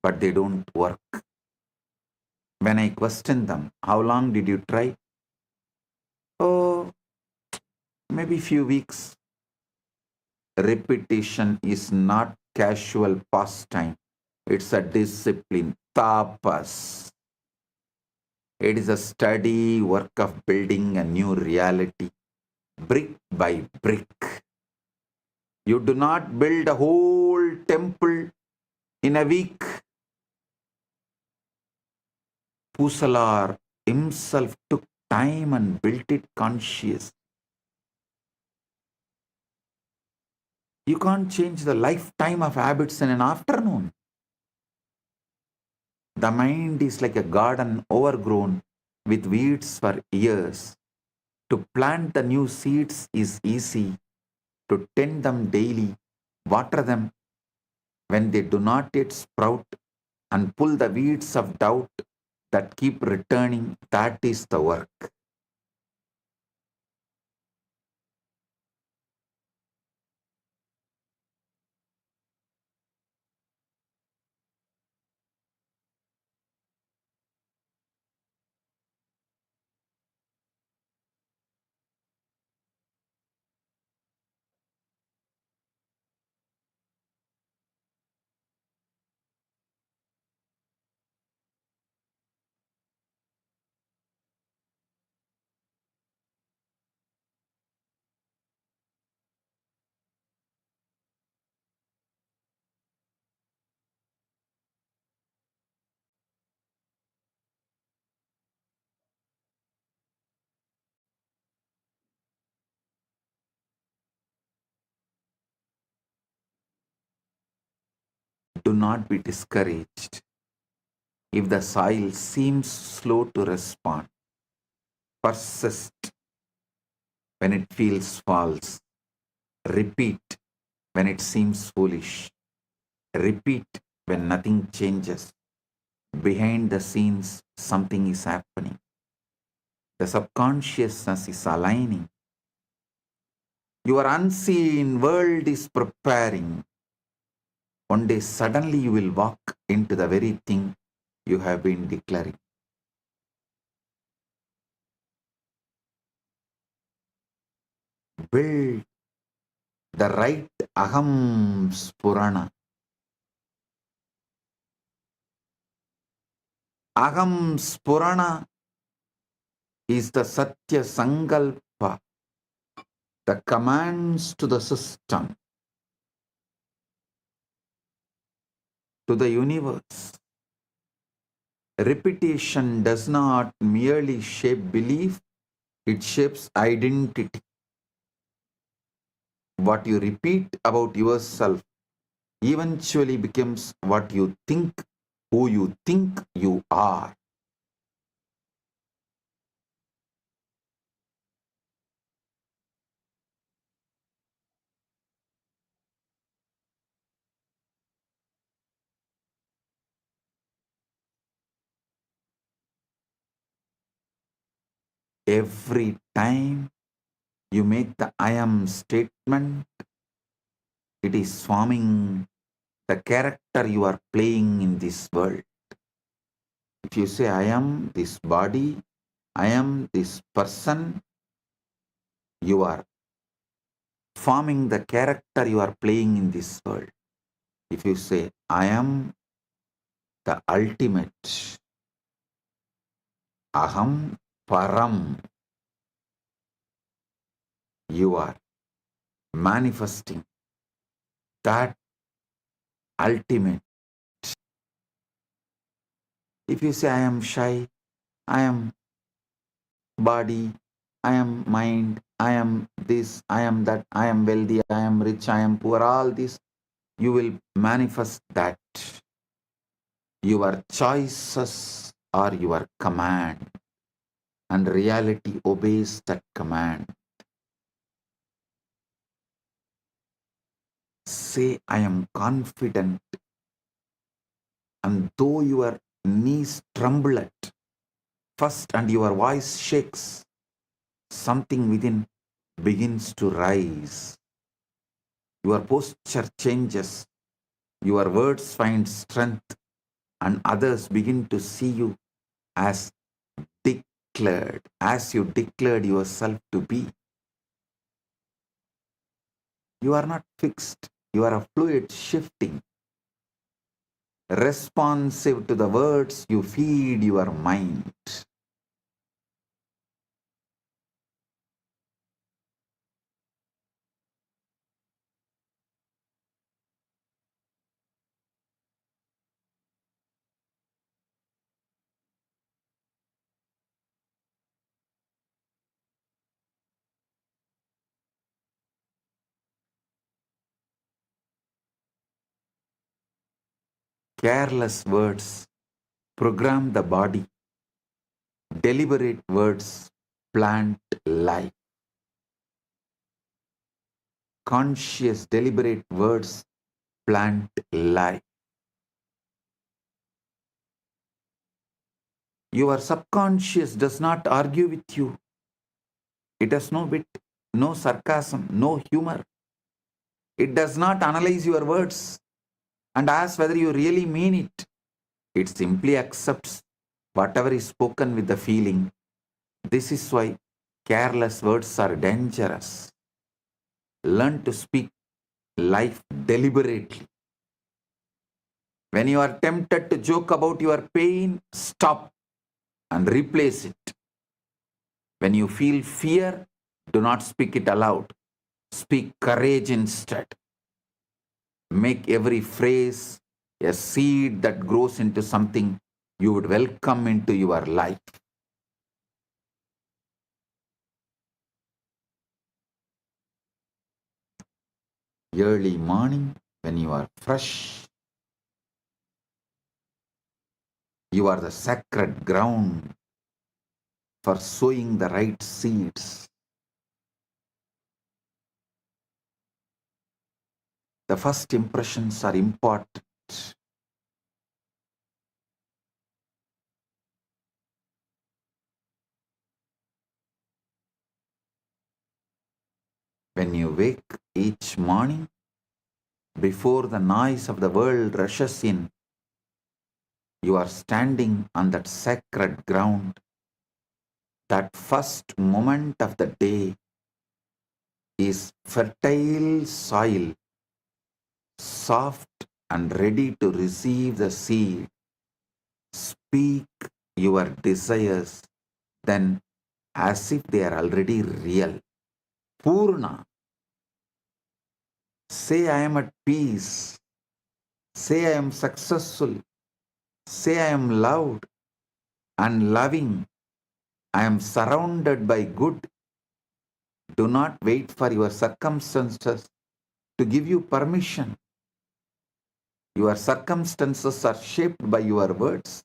but they don't work. When I question them, how long did you try? Oh, maybe few weeks. Repetition is not casual pastime. It's a discipline, tapas. It is a steady work of building a new reality, brick by brick. You do not build a whole temple in a week. Pusalar himself took time and built it conscious. You can't change the lifetime of habits in an afternoon. The mind is like a garden overgrown with weeds for years. To plant the new seeds is easy. To tend them daily, water them when they do not yet sprout, and pull the weeds of doubt that keep returning, that is the work. Do not be discouraged if the soil seems slow to respond. Persist when it feels false. Repeat when it seems foolish. Repeat when nothing changes. Behind the scenes, something is happening. The subconsciousness is aligning. Your unseen world is preparing. One day, suddenly, you will walk into the very thing you have been declaring. Build the right aham spurana. Aham spurana is the satya sankalpa, the commands to the system, to the universe. Repetition does not merely shape belief, it shapes identity. What you repeat about yourself eventually becomes what you think, who you think you are. Every time you make the I am statement, it is forming the character you are playing in this world. If you say, I am this body, I am this person, you are forming the character you are playing in this world. If you say, I am the ultimate, aham param, you are manifesting that ultimate. If you say, I am shy, I am body, I am mind, I am this, I am that, I am wealthy, I am rich, I am poor, all this, you will manifest that. Your choices are your command, and reality obeys that command. Say, I am confident, and though your knees tremble at first and your voice shakes, something within begins to rise. Your posture changes, your words find strength, and others begin to see you as declared, as you declared yourself to be. You are not fixed, you are a fluid shifting, responsive to the words you feed your mind. Careless words program the body, deliberate words plant life. Conscious, deliberate words plant life. Your subconscious does not argue with you. It has no wit, no sarcasm, no humor. It does not analyze your words and ask whether you really mean it. It simply accepts whatever is spoken with the feeling. This is why careless words are dangerous. Learn to speak life deliberately. When you are tempted to joke about your pain, stop and replace it. When you feel fear, do not speak it aloud. Speak courage instead. Make every phrase a seed that grows into something you would welcome into your life. Early morning, when you are fresh, you are the sacred ground for sowing the right seeds. The first impressions are important. When you wake each morning, before the noise of the world rushes in, you are standing on that sacred ground. That first moment of the day is fertile soil, soft and ready to receive the seed. Speak your desires then as if they are already real. Purna. Say I am at peace. Say I am successful. Say I am loved and loving. I am surrounded by good. Do not wait for your circumstances to give you permission. Your circumstances are shaped by your words,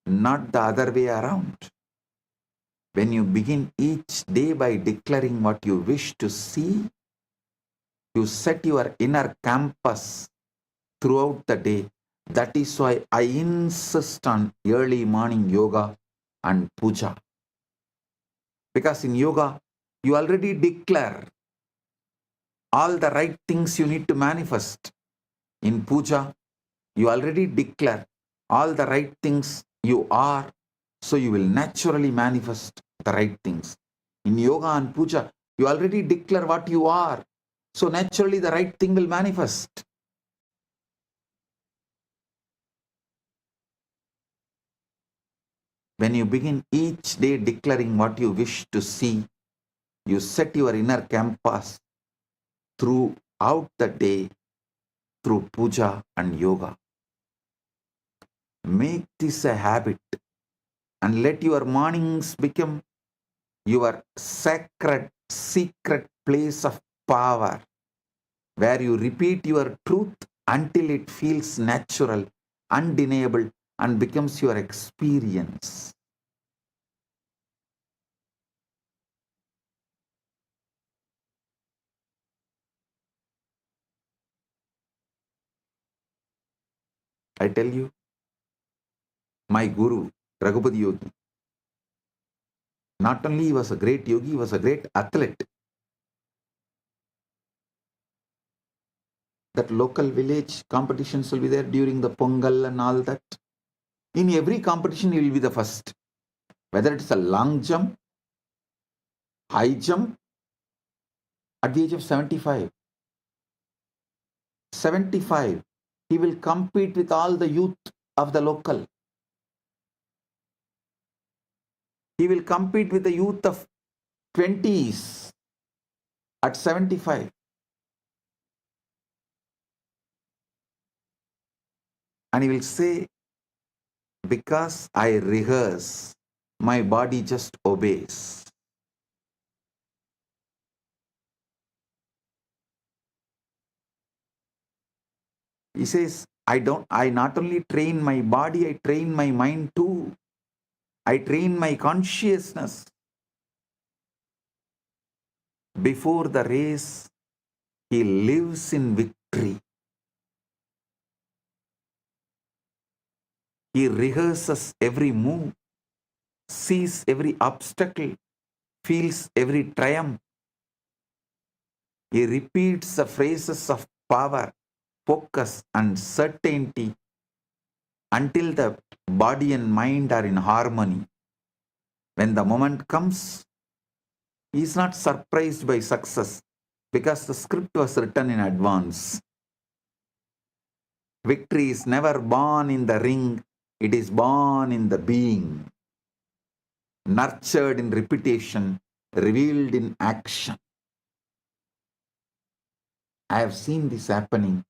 not the other way around. When you begin each day by declaring what you wish to see, you set your inner campus throughout the day. That is why I insist on early morning yoga and puja. Because in yoga, you already declare all the right things you need to manifest. In puja, you already declare all the right things you are, so you will naturally manifest the right things. In yoga and puja, you already declare what you are, so naturally the right thing will manifest. When you begin each day declaring what you wish to see, you set your inner campus throughout the day through puja and yoga. Make this a habit and let your mornings become your sacred, secret place of power, where you repeat your truth until it feels natural, undeniable, and becomes your experience. I tell you, my guru, Raghupati Yogi, not only he was a great yogi, he was a great athlete. That local village competitions will be there during the Pongal and all that. In every competition, he will be the first. Whether it's a long jump, high jump, at the age of 75, he will compete with all the youth of the local. He will compete with the youth of 20s at 75. And he will say, because I rehearse, my body just obeys. He says, I not only train my body, I train my mind too. I train my consciousness. Before the race, he lives in victory. He rehearses every move, sees every obstacle, feels every triumph. He repeats the phrases of power, focus, and certainty until the body and mind are in harmony. When the moment comes, he is not surprised by success because the script was written in advance. Victory is never born in the ring, it is born in the being, nurtured in repetition, revealed in action. I have seen this happening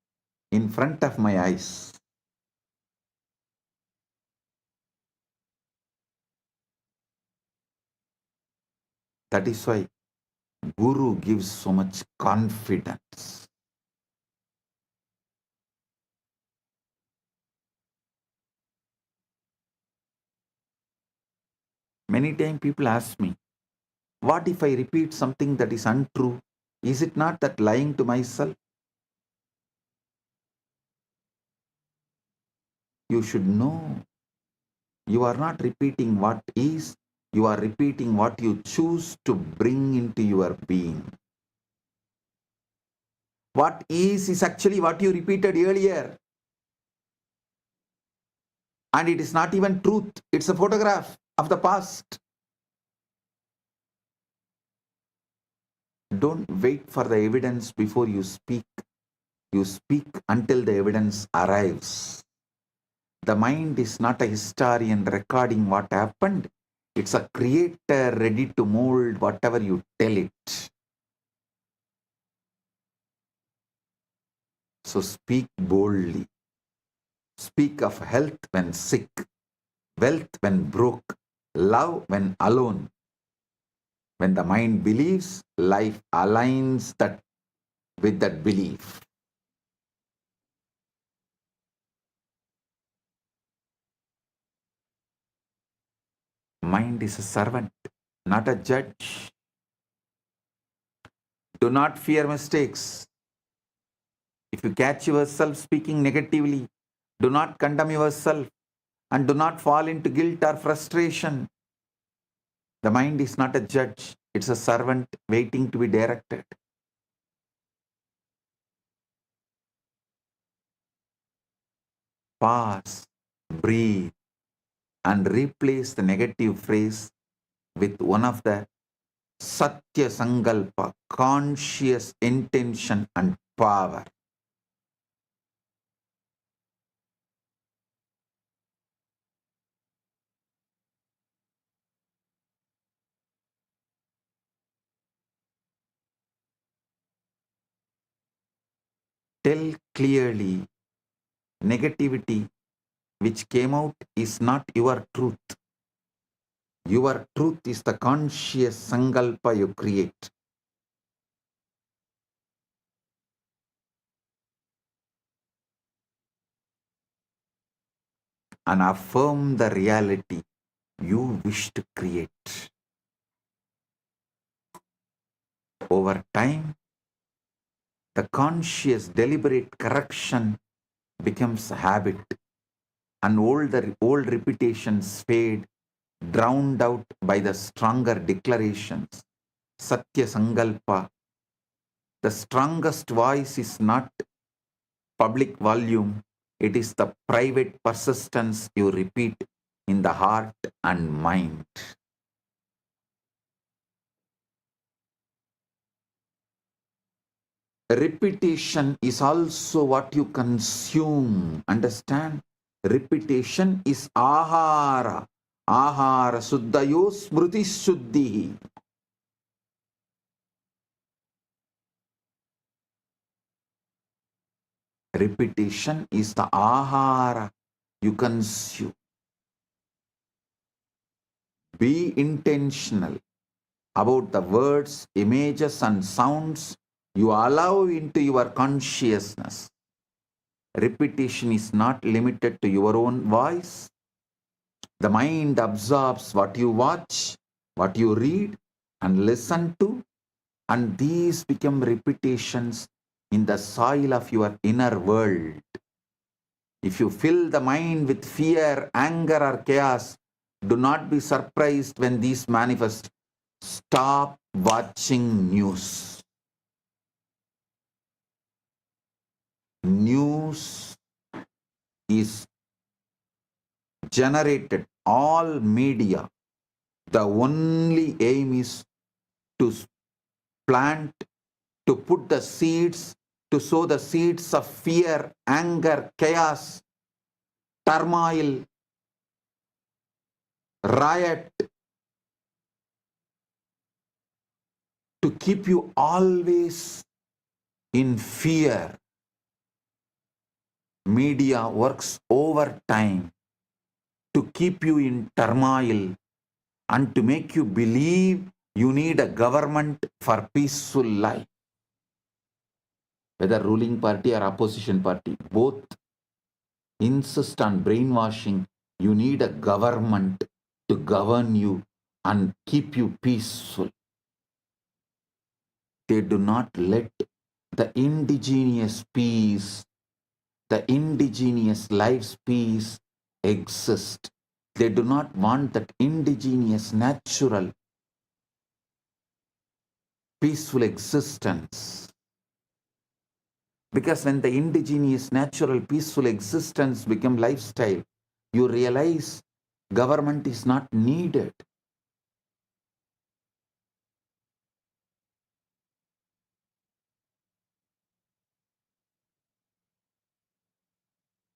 in front of my eyes. That is why Guru gives so much confidence. Many times people ask me, what if I repeat something that is untrue? Is it not that lying to myself? You should know. You are not repeating what is, you are repeating what you choose to bring into your being. What is actually what you repeated earlier. And it is not even truth, it's a photograph of the past. Don't wait for the evidence before you speak. You speak until the evidence arrives. The mind is not a historian recording what happened. It's a creator ready to mold whatever you tell it. So speak boldly. Speak of health when sick, wealth when broke, love when alone. When the mind believes, life aligns that with that belief. Mind is a servant, not a judge. Do not fear mistakes. If you catch yourself speaking negatively, do not condemn yourself and do not fall into guilt or frustration. The mind is not a judge, it's a servant waiting to be directed. Pause, breathe, and replace the negative phrase with one of the Satya Sankalpa, conscious intention and power. Tell clearly, negativity which came out is not your truth. Your truth is the conscious Sankalpa you create. And affirm the reality you wish to create. Over time, the conscious, deliberate correction becomes a habit and old repetitions fade, drowned out by the stronger declarations. Satya Sankalpa. The strongest voice is not public volume, it is the private persistence you repeat in the heart and mind. Repetition is also what you consume. Understand? Repetition is ahara. Ahara suddhayo smruti shuddhi. Repetition is the ahara you consume. Be intentional about the words, images, and sounds you allow into your consciousness. Repetition is not limited to your own voice. The mind absorbs what you watch, what you read, and listen to, and these become repetitions in the soil of your inner world. If you fill the mind with fear, anger, or chaos, do not be surprised when these manifest. Stop watching news. News is generated, all media. The only aim is to plant, to put the seeds, to sow the seeds of fear, anger, chaos, turmoil, riot, to keep you always in fear. Media works overtime to keep you in turmoil and to make you believe you need a government for peaceful life. Whether ruling party or opposition party, both insist on brainwashing. You need a government to govern you and keep you peaceful. They do not let the indigenous peace, the indigenous life's peace exist. They do not want that indigenous, natural, peaceful existence. Because when the indigenous, natural, peaceful existence become lifestyle, you realize government is not needed.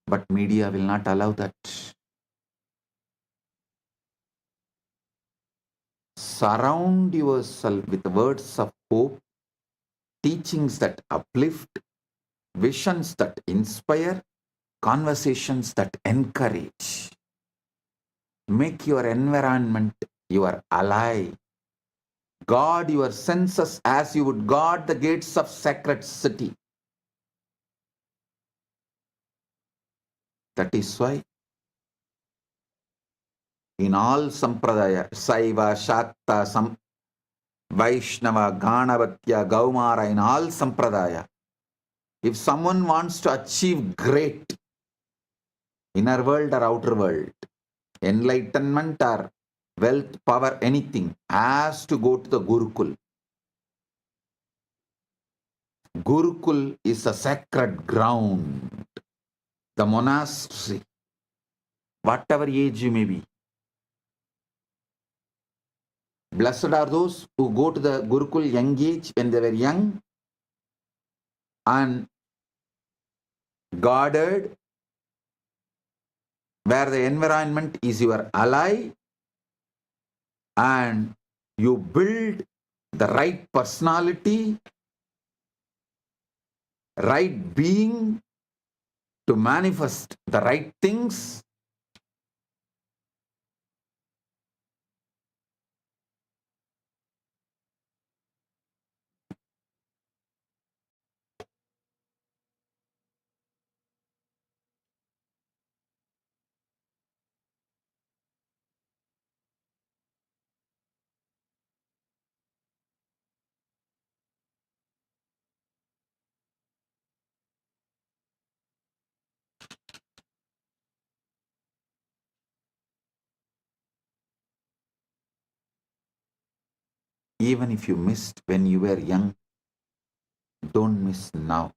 But media will not allow that. Surround yourself with words of hope, teachings that uplift, visions that inspire, conversations that encourage. Make your environment your ally. Guard your senses as you would guard the gates of sacred city. That is why in all sampradaya, Saiva, Shakta, Vaishnava, Ganavatya, Gaumara, in all sampradaya, if someone wants to achieve great inner world or outer world, enlightenment or wealth, power, anything, has to go to the Gurukul. Gurukul is a sacred ground, the monastery, whatever age you may be. Blessed are those who go to the Gurukul young age when they were young and guarded, where the environment is your ally and you build the right personality, right being to manifest the right things. Even if you missed when you were young, don't miss now.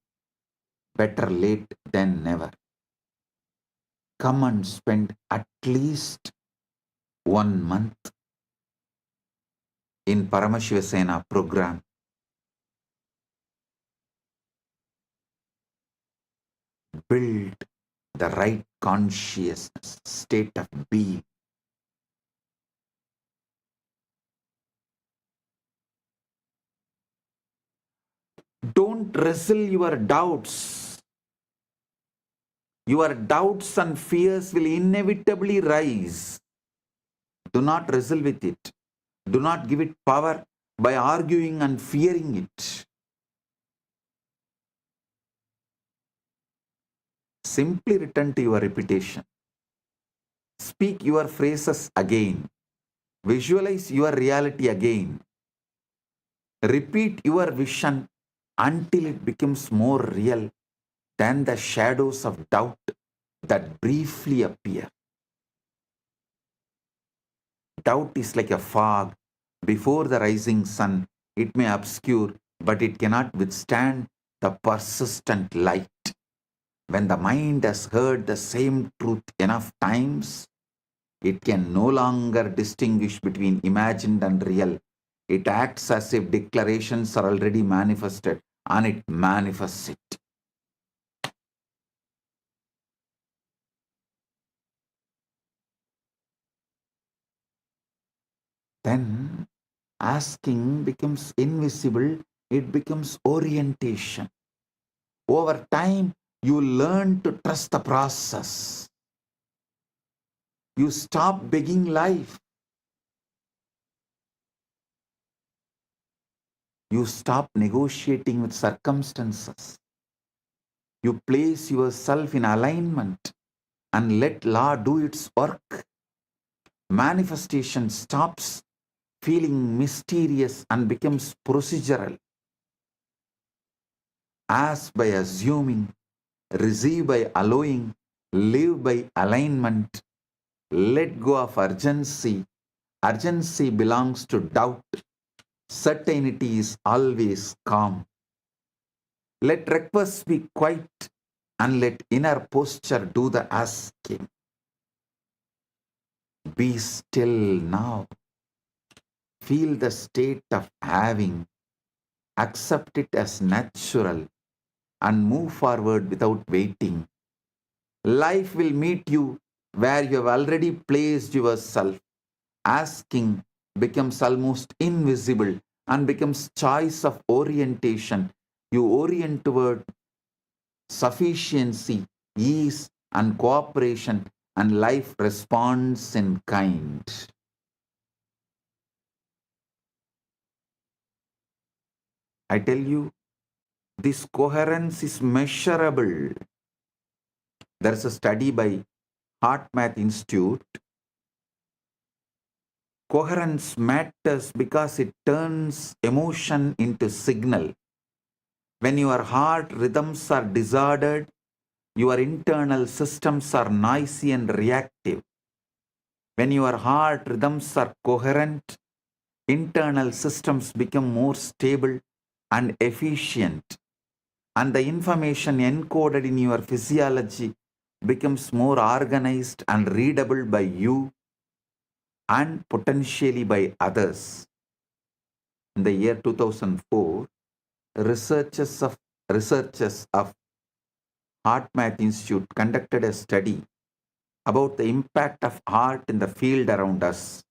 Better late than never. Come and spend at least 1 month in Paramashiva program. Build the right consciousness, state of being. Don't wrestle your doubts. Your doubts and fears will inevitably rise. Do not wrestle with it. Do not give it power by arguing and fearing it. Simply return to your repetition. Speak your phrases again. Visualize your reality again. Repeat your vision until it becomes more real than the shadows of doubt that briefly appear. Doubt is like a fog before the rising sun. It may obscure, but it cannot withstand the persistent light. When the mind has heard the same truth enough times, it can no longer distinguish between imagined and real. It acts as if declarations are already manifested, and it manifests it. Then asking becomes invisible, it becomes orientation. Over time, you learn to trust the process. You stop begging life. You stop negotiating with circumstances. You place yourself in alignment and let law do its work. Manifestation stops feeling mysterious and becomes procedural. Ask by assuming, receive by allowing, live by alignment. Let go of urgency. Urgency belongs to doubt. Certainty is always calm. Let requests be quiet and let inner posture do the asking. Be still now. Feel the state of having. Accept it as natural and move forward without waiting. Life will meet you where you have already placed yourself. Asking becomes almost invisible and becomes choice of orientation. You orient toward sufficiency, ease, and cooperation, and life responds in kind. I tell you, this coherence is measurable. There is a study by Heart Math Institute. Coherence matters because it turns emotion into signal. When your heart rhythms are disordered, your internal systems are noisy and reactive. When your heart rhythms are coherent, internal systems become more stable and efficient, and the information encoded in your physiology becomes more organized and readable by you and potentially by others. In the year 2004, researchers of Heart Math Institute conducted a study about the impact of heart in the field around us.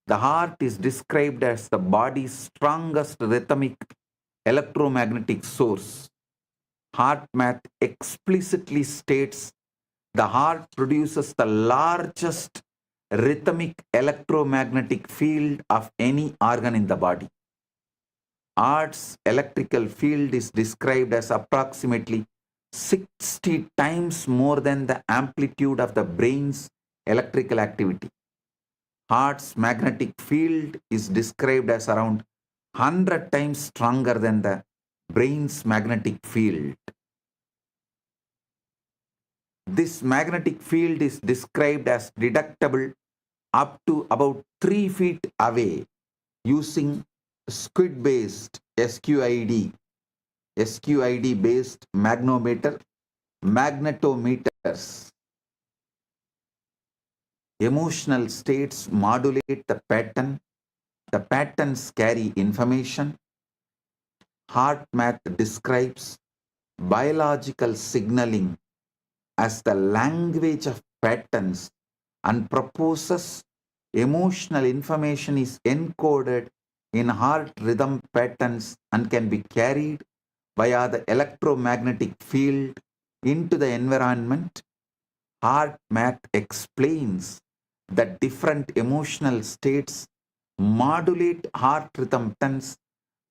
The heart is described as the body's strongest rhythmic electromagnetic source. Heart Math explicitly states the heart produces the largest rhythmic electromagnetic field of any organ in the body. Heart's electrical field is described as approximately 60 times more than the amplitude of the brain's electrical activity. Heart's magnetic field is described as around 100 times stronger than the brain's magnetic field. This magnetic field is described as detectable up to about 3 feet away. using squid-based SQID-based magnetometers. Emotional states modulate the pattern. The patterns carry information. Heart math describes biological signaling as the language of patterns and proposes emotional information is encoded in heart rhythm patterns and can be carried via the electromagnetic field into the environment. Heart math explains that different emotional states modulate heart rhythm patterns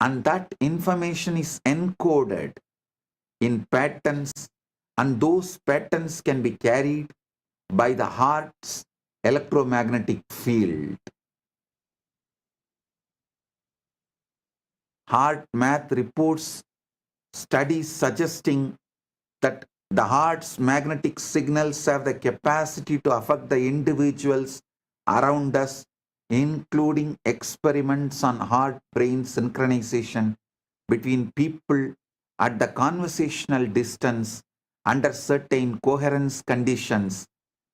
and that information is encoded in patterns, and those patterns can be carried by the heart's electromagnetic field. Heart math reports studies suggesting that the heart's magnetic signals have the capacity to affect the individuals around us, including experiments on heart-brain synchronization between people at the conversational distance under certain coherence conditions.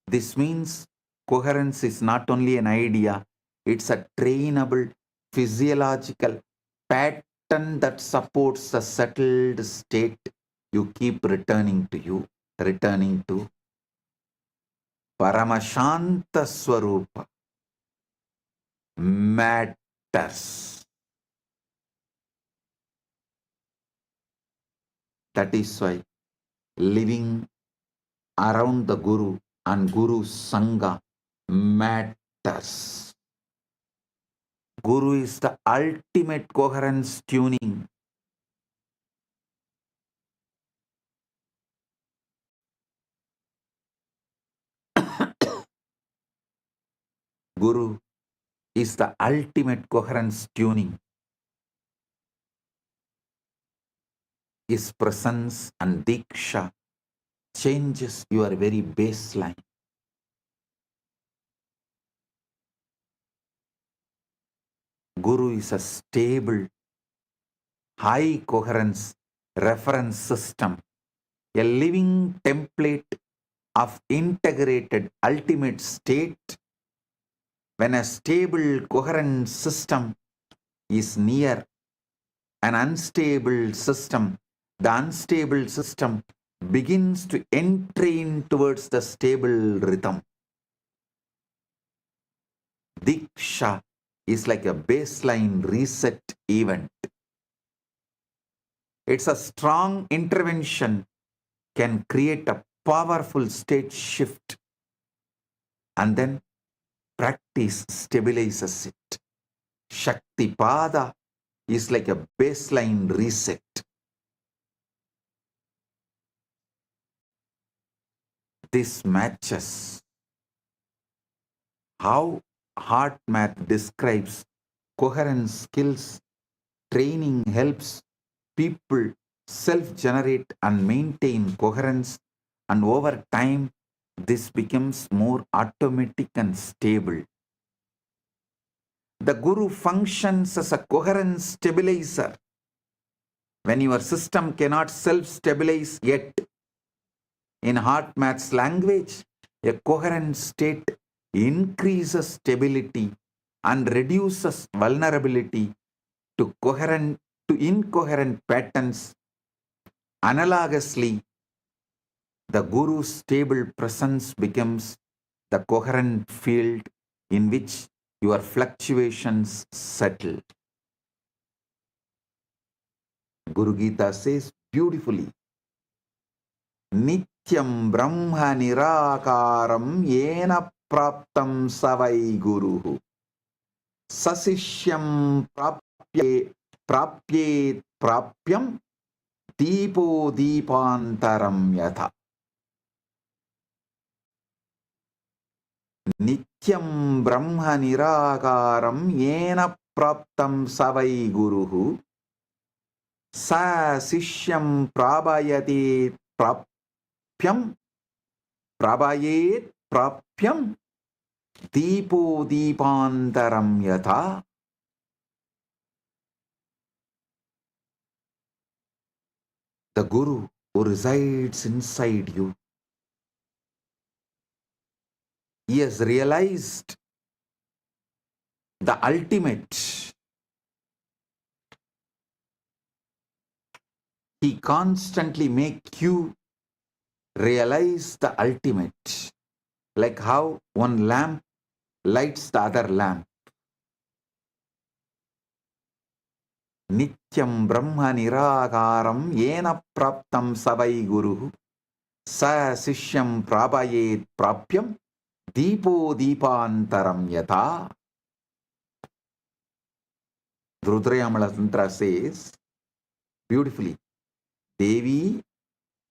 This means coherence is not only an idea, it's a trainable physiological pattern that supports a settled state you keep returning to. Paramashanta Swarupa matters. That is why living around the Guru and Guru Sangha matters. Guru is the ultimate coherence tuning. Guru is the ultimate coherence tuning. His presence and diksha changes your very baseline. Guru is a stable, high coherence reference system, a living template of integrated ultimate state. When a stable, coherent system is near an unstable system, the unstable system begins to entrain towards the stable rhythm. Diksha is like a baseline reset event. It's a strong intervention, can create a powerful state shift, and then practice stabilizes it. Shaktipada is like a baseline reset. This matches how heart math describes coherence skills. Training helps people self-generate and maintain coherence, and over time this becomes more automatic and stable. The Guru functions as a coherence stabilizer. When your system cannot self-stabilize yet, in heart math's language, a coherent state increases stability and reduces vulnerability to incoherent patterns. Analogously, the Guru's stable presence becomes the coherent field in which your fluctuations settle. Guru Gita says beautifully, Nityam Brahma Nirakaram Yena Praptam Savai Guruhu Sasishyam Prapyet Prapyam Deepo Deepantaram Yatha. Nityam Brahma Nirakaram Yena Praptam Savai Guruhu Sasishyam Prabayate Prapyam Prabayet Prapyam Deepo Deepantaram Yatha. the Guru who resides inside you. He has realized the ultimate. He constantly makes you realize the ultimate, like how one lamp lights the other lamp. Nityam Brahma Nirakaram Yena Praptam Savai Guru Sa Sishyam Prabhayet Prapyam Deepo Deepantaram Yata. Rudrayamala Tantra says beautifully, Devi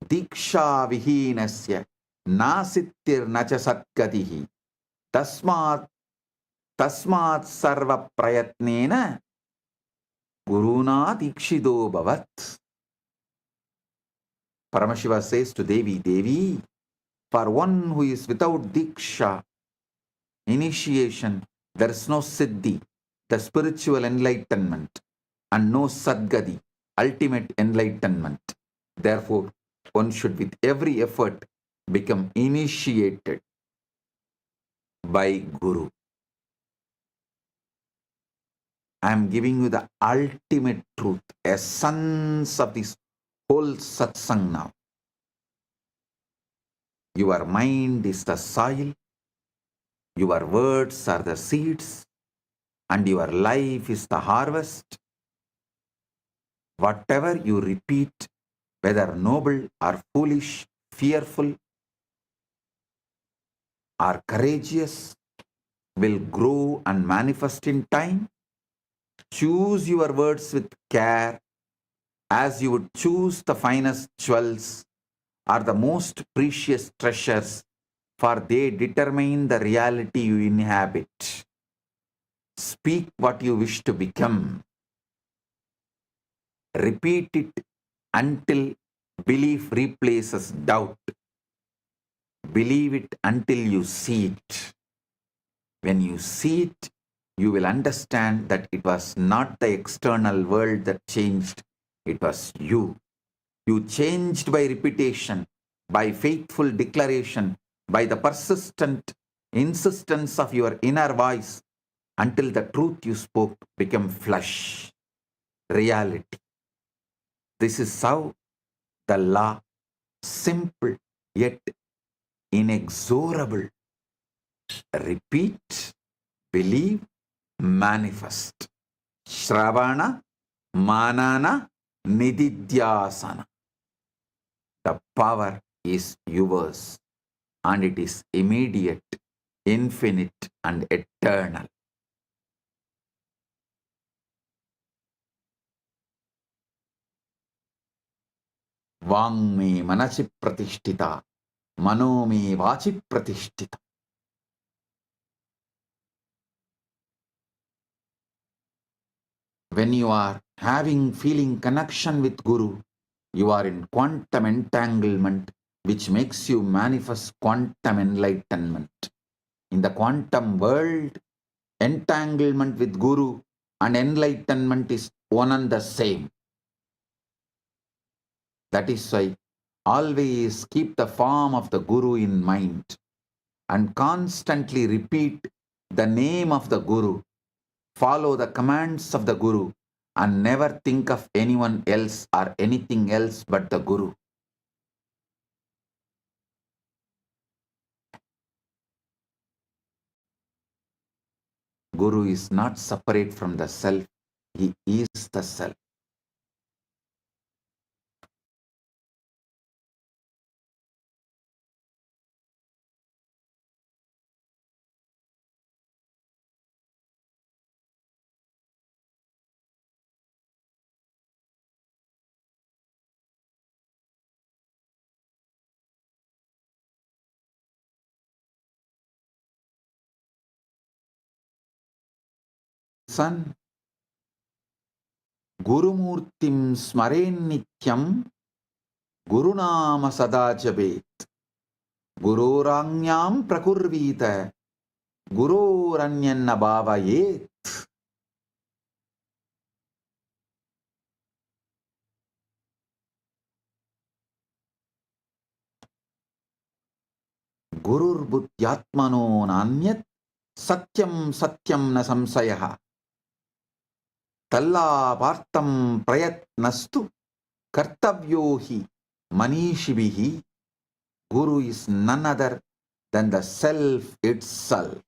Diksha Vihinasya Nasittir Nacha Satgatihi Tasmat Sarva Prayatnena Guruna Dikshido Bhavat. Paramashiva says to Devi, Devi, for one who is without Diksha, initiation, there is no Siddhi, the spiritual enlightenment, and no Sadgati, ultimate enlightenment. Therefore, one should with every effort become initiated by Guru. I am giving you the ultimate truth, essence of this whole satsang now. Your mind is the soil, your words are the seeds, and your life is the harvest. Whatever you repeat, whether noble or foolish, fearful or courageous, will grow and manifest in time. Choose your words with care, as you would choose the finest jewels or the most precious treasures, for they determine the reality you inhabit. Speak what you wish to become. Repeat it until belief replaces doubt. Believe it until you see it. When you see it, you will understand that it was not the external world that changed, it was you. You changed by repetition, by faithful declaration, by the persistent insistence of your inner voice, until the truth you spoke became flesh, reality. This is how the law, simple yet inexorable. Repeat, believe, manifest. Shravana, Manana, Nididhyasana. The power is yours, and it is immediate, infinite, and eternal. Vang me manasi pratishtita, mano me vachi pratishtita. When you are feeling connection with Guru, you are in quantum entanglement, which makes you manifest quantum enlightenment. In the quantum world, entanglement with Guru and enlightenment is one and the same. That is why always keep the form of the Guru in mind and constantly repeat the name of the Guru. Follow the commands of the Guru and never think of anyone else or anything else but the Guru. Guru is not separate from the self. He is the self. Son, Gurumurtim smaren nityam, Gurunama sada jabet, Gururanyam prakurvita, Gururanyanna bhavayet. Gurur buddhyatmano nanyat satyam satyam na samsayaha. Talla vartam prayatnastu kartavyohi manishibihi. Guru is none other than the self itself.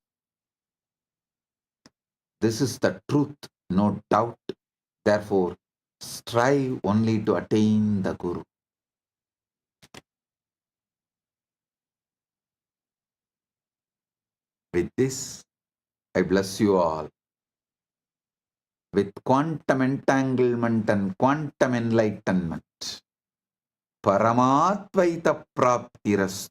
This is the truth, no doubt. Therefore, strive only to attain the Guru. With this, I bless you all with quantum entanglement and quantum enlightenment. Paramatvaita praptirastu.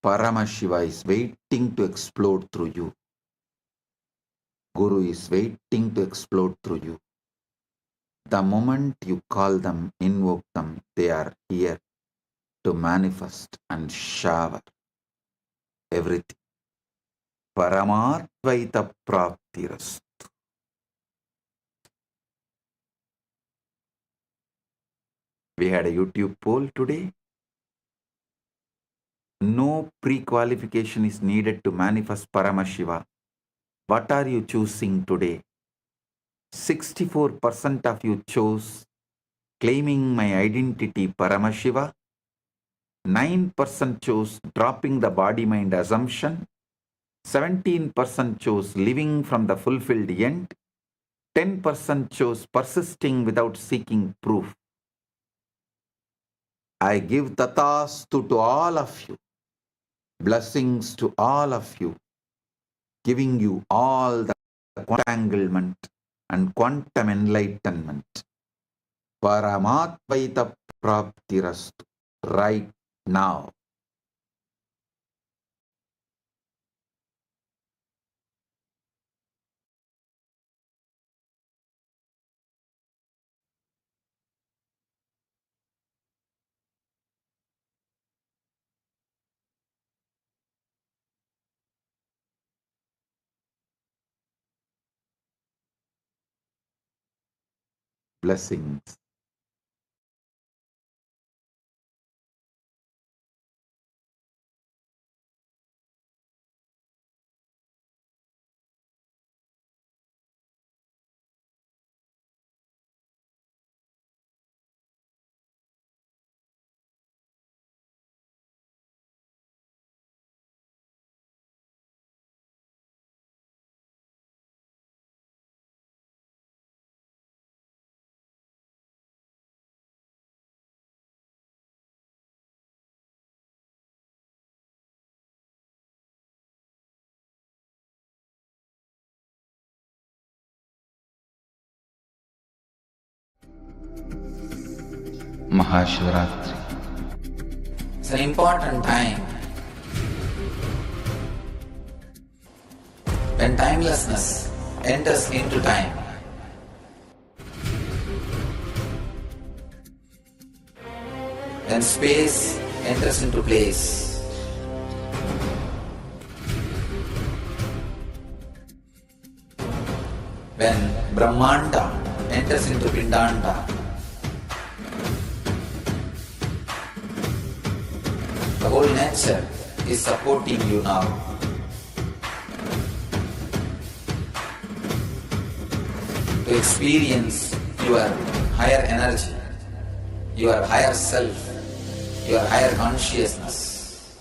Paramashiva is waiting to explode through you. Guru is waiting to explode through you. The moment you call them, invoke them, they are here to manifest and shower everything. Paramatvaita praptirastu. We had a YouTube poll today. No pre-qualification is needed to manifest Paramashiva. What are you choosing today? 64% of you chose claiming my identity Paramashiva. 9% chose dropping the body-mind assumption. 17% chose living from the fulfilled end. 10% chose persisting without seeking proof. I give tatastu to all of you. Blessings to all of you. Giving you all the entanglement and quantum enlightenment. Paramatvaita praptirastu. Right now. Blessings. Maha Shivaratri. It's an important time when timelessness enters into time. When space enters into place. When Brahmanda enters into Pindanda. The whole nature is supporting you now. To experience your higher energy, your higher self, your higher consciousness.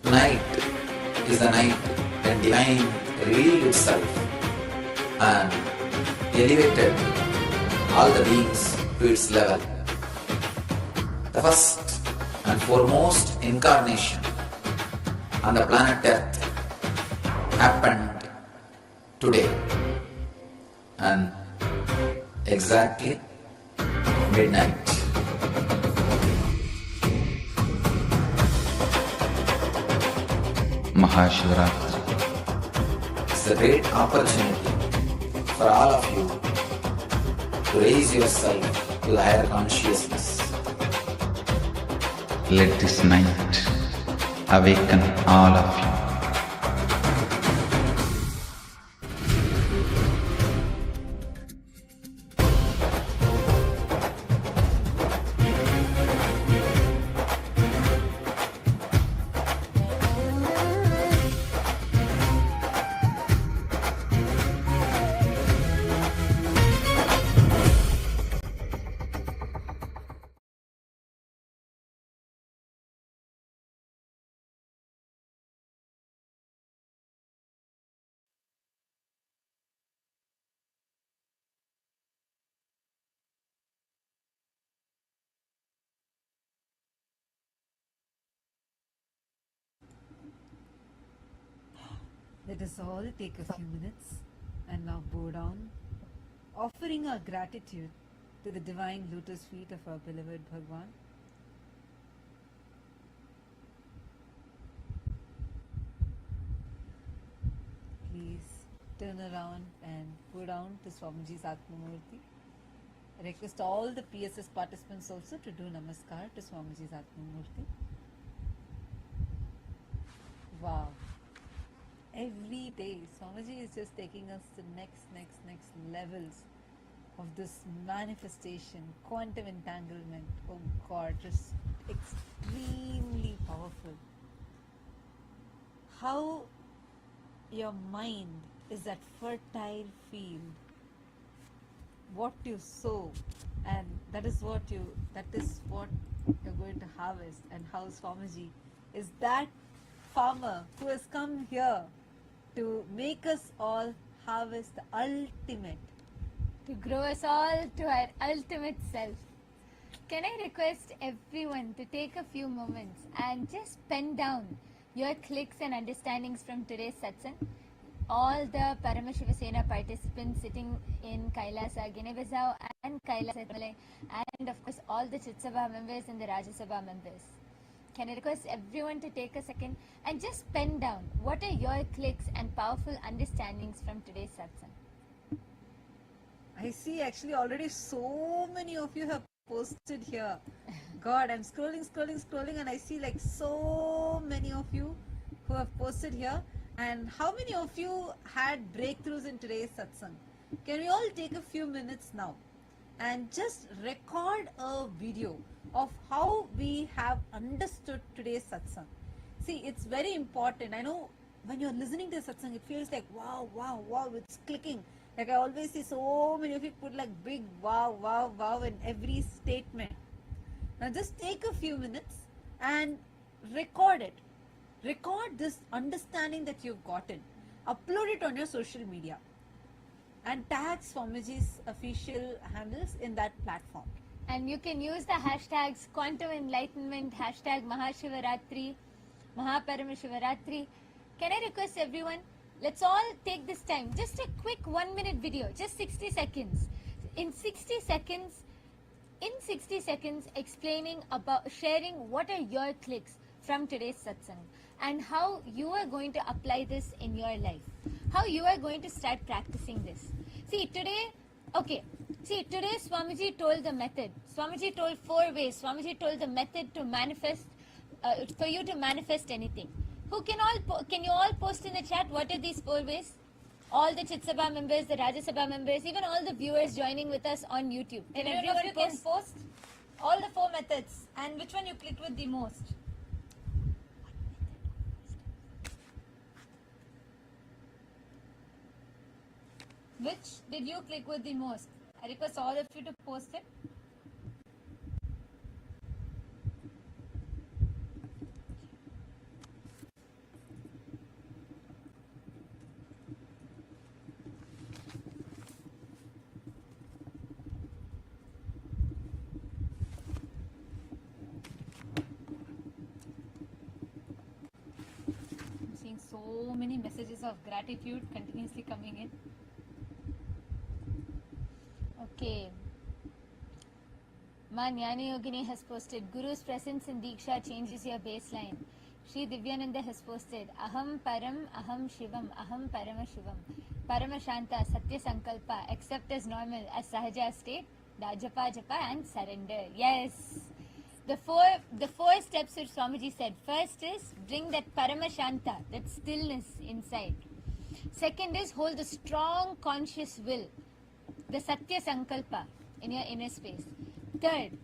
Tonight is the night when Divine revealed itself and elevated all the beings to its level. The first and foremost incarnation on the planet Earth happened today and exactly midnight. Maha Shivaratri. It's a great opportunity for all of you to raise yourself to the higher consciousness. Let this night awaken all of you.
Let us all take a few minutes and now bow down, offering our gratitude to the divine lotus feet of our beloved Bhagavan. Please turn around and bow down to Swamiji's Atmamurti. I request all the PSS participants also to do Namaskar to Swamiji's Atmamurti. Wow. Every day, Swamiji is just taking us to next levels of this manifestation, quantum entanglement. Oh God, just extremely powerful. How your mind is that fertile field. What you sow, and that is what you're going to harvest. And how Swamiji is that farmer who has come here to make us all harvest the ultimate.
To grow us all to our ultimate self. Can I request everyone to take a few moments and just pen down your clicks and understandings from today's satsang? All the Paramashiva Sena participants sitting in Kailasa, Guinea-Bissau and Kailasa, and of course all the Chitsabha members and the Rajya Sabha members. Can I request everyone to take a second and just pen down what are your clicks and powerful understandings from today's satsang?
I see actually already so many of you have posted here. God, I'm scrolling and I see like so many of you who have posted here. And how many of you had breakthroughs in today's satsang? Can we all take a few minutes now and just record a video of how we have understood today's satsang? See, it's very important. I know when you're listening to satsang, it feels like wow, it's clicking. Like I always see so many of you put like big wow in every statement. Now just take a few minutes and record it. Record this understanding that you've gotten. Upload it on your social media and tag Swamiji's official handles in that platform.
And you can use the hashtags Quantum Enlightenment, hashtag Maha Shivaratri, Maha Paramashivaratri. Can I request everyone, let's all take this time, just a quick 1 minute video, just 60 seconds. In 60 seconds, explaining about, sharing what are your clicks from today's satsang and how you are going to apply this in your life. How you are going to start practicing this. See, today Swamiji told the method. Swamiji told 4 ways. Swamiji told the method to manifest, for you to manifest anything. Can you all post in the chat what are these 4 ways? All the Chitsabha members, the Rajya Sabha members, even all the viewers joining with us on YouTube.
And everyone of you can post all the 4 methods and which one you clicked with the most. Which did you click with the most? I request all of you to post it.
messages of gratitude continuously coming in. Okay. Ma Jnani Yogini has posted, Guru's presence in Diksha changes your baseline. Shri Divyananda has posted, Aham Param, Aham Shivam, Aham Paramashivam. Paramashanta, Satya Sankalpa, accept as normal, as Sahaja state, Dajapa Japa and surrender. Yes. The four steps which Swamiji said. First is bring that Paramashanta, that stillness inside. Second is hold the strong conscious will, the Satya Sankalpa in your inner space. Third,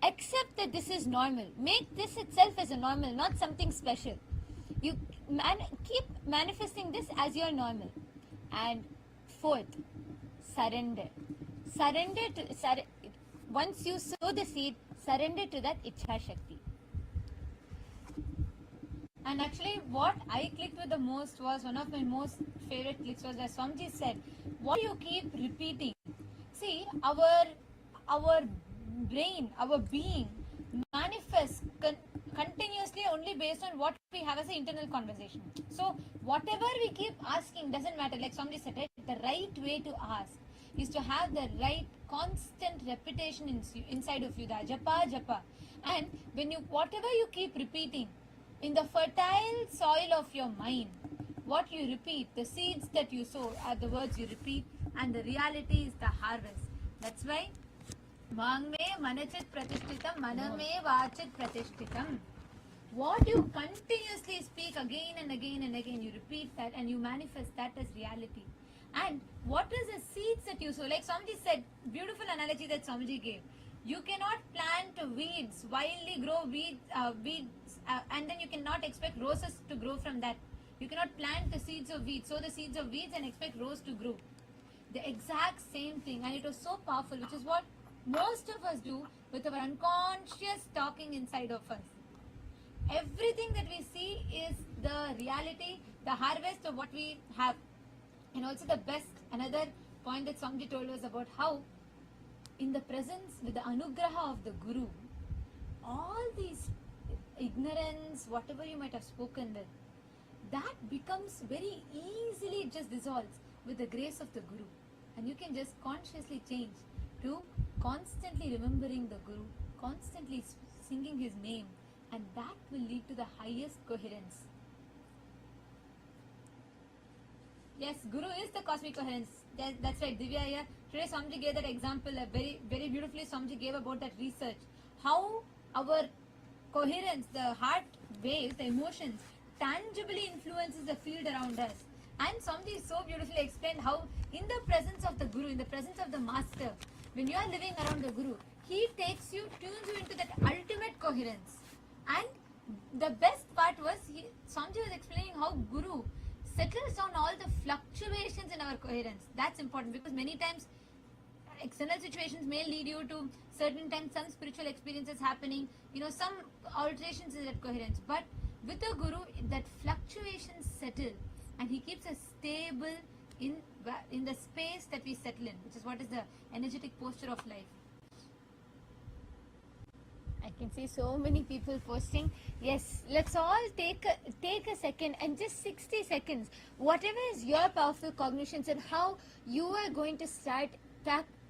accept that this is normal. Make this itself as a normal, not something special. You keep manifesting this as your normal. And fourth, surrender. Once you sow the seed, surrender to that Ichha Shakti. And actually, what I clicked with the most was, one of my most favorite clicks was that Swamiji said, what you keep repeating. See, our brain, our being manifests continuously only based on what we have as an internal conversation. So whatever we keep asking doesn't matter. Like somebody said, right? The right way to ask is to have the right constant repetition inside of you, the japa. And when whatever you keep repeating in the fertile soil of your mind, what you repeat, the seeds that you sow are the words you repeat, and the reality is the harvest. That's why Mang me manachit pratishtitam, maname vachit pratishtitam. What you continuously speak again and again and again, you repeat that and you manifest that as reality. And what is the seeds that you sow? Like Swamiji said, beautiful analogy that Swamiji gave. You cannot plant weeds, wildly grow weeds, and then you cannot expect roses to grow from that. You cannot plant the seeds of weeds, sow the seeds of weeds and expect rose to grow. The exact same thing, and it was so powerful, which is what most of us do with our unconscious talking inside of us. Everything that we see is the reality, the harvest of what we have. And also the best, another point that Swamiji told us about how in the presence with the anugraha of the Guru, all these ignorance, whatever you might have spoken with, that becomes very easily, it just dissolves with the grace of the Guru. And you can just consciously change to constantly remembering the Guru, constantly singing his name, and that will lead to the highest coherence. Yes, Guru is the cosmic coherence. That's right, Divya here. Today Swamiji gave that example, very, very beautifully Swamiji gave about that research. How our coherence, the heart waves, the emotions, tangibly influences the field around us. And Swamiji so beautifully explained how in the presence of the Guru, in the presence of the Master, when you are living around the Guru, he takes you, tunes you into that ultimate coherence. And the best part was, Swamiji was explaining how Guru settles down all the fluctuations in our coherence. That's important because many times external situations may lead you to certain times some spiritual experiences happening, some alterations in that coherence. But with the Guru, that fluctuations settle and he keeps us stable in the space that we settle in, which is what is the energetic posture of life. I can see so many people posting. Yes, let's all take a second and just 60 seconds. Whatever is your powerful cognitions and how you are going to start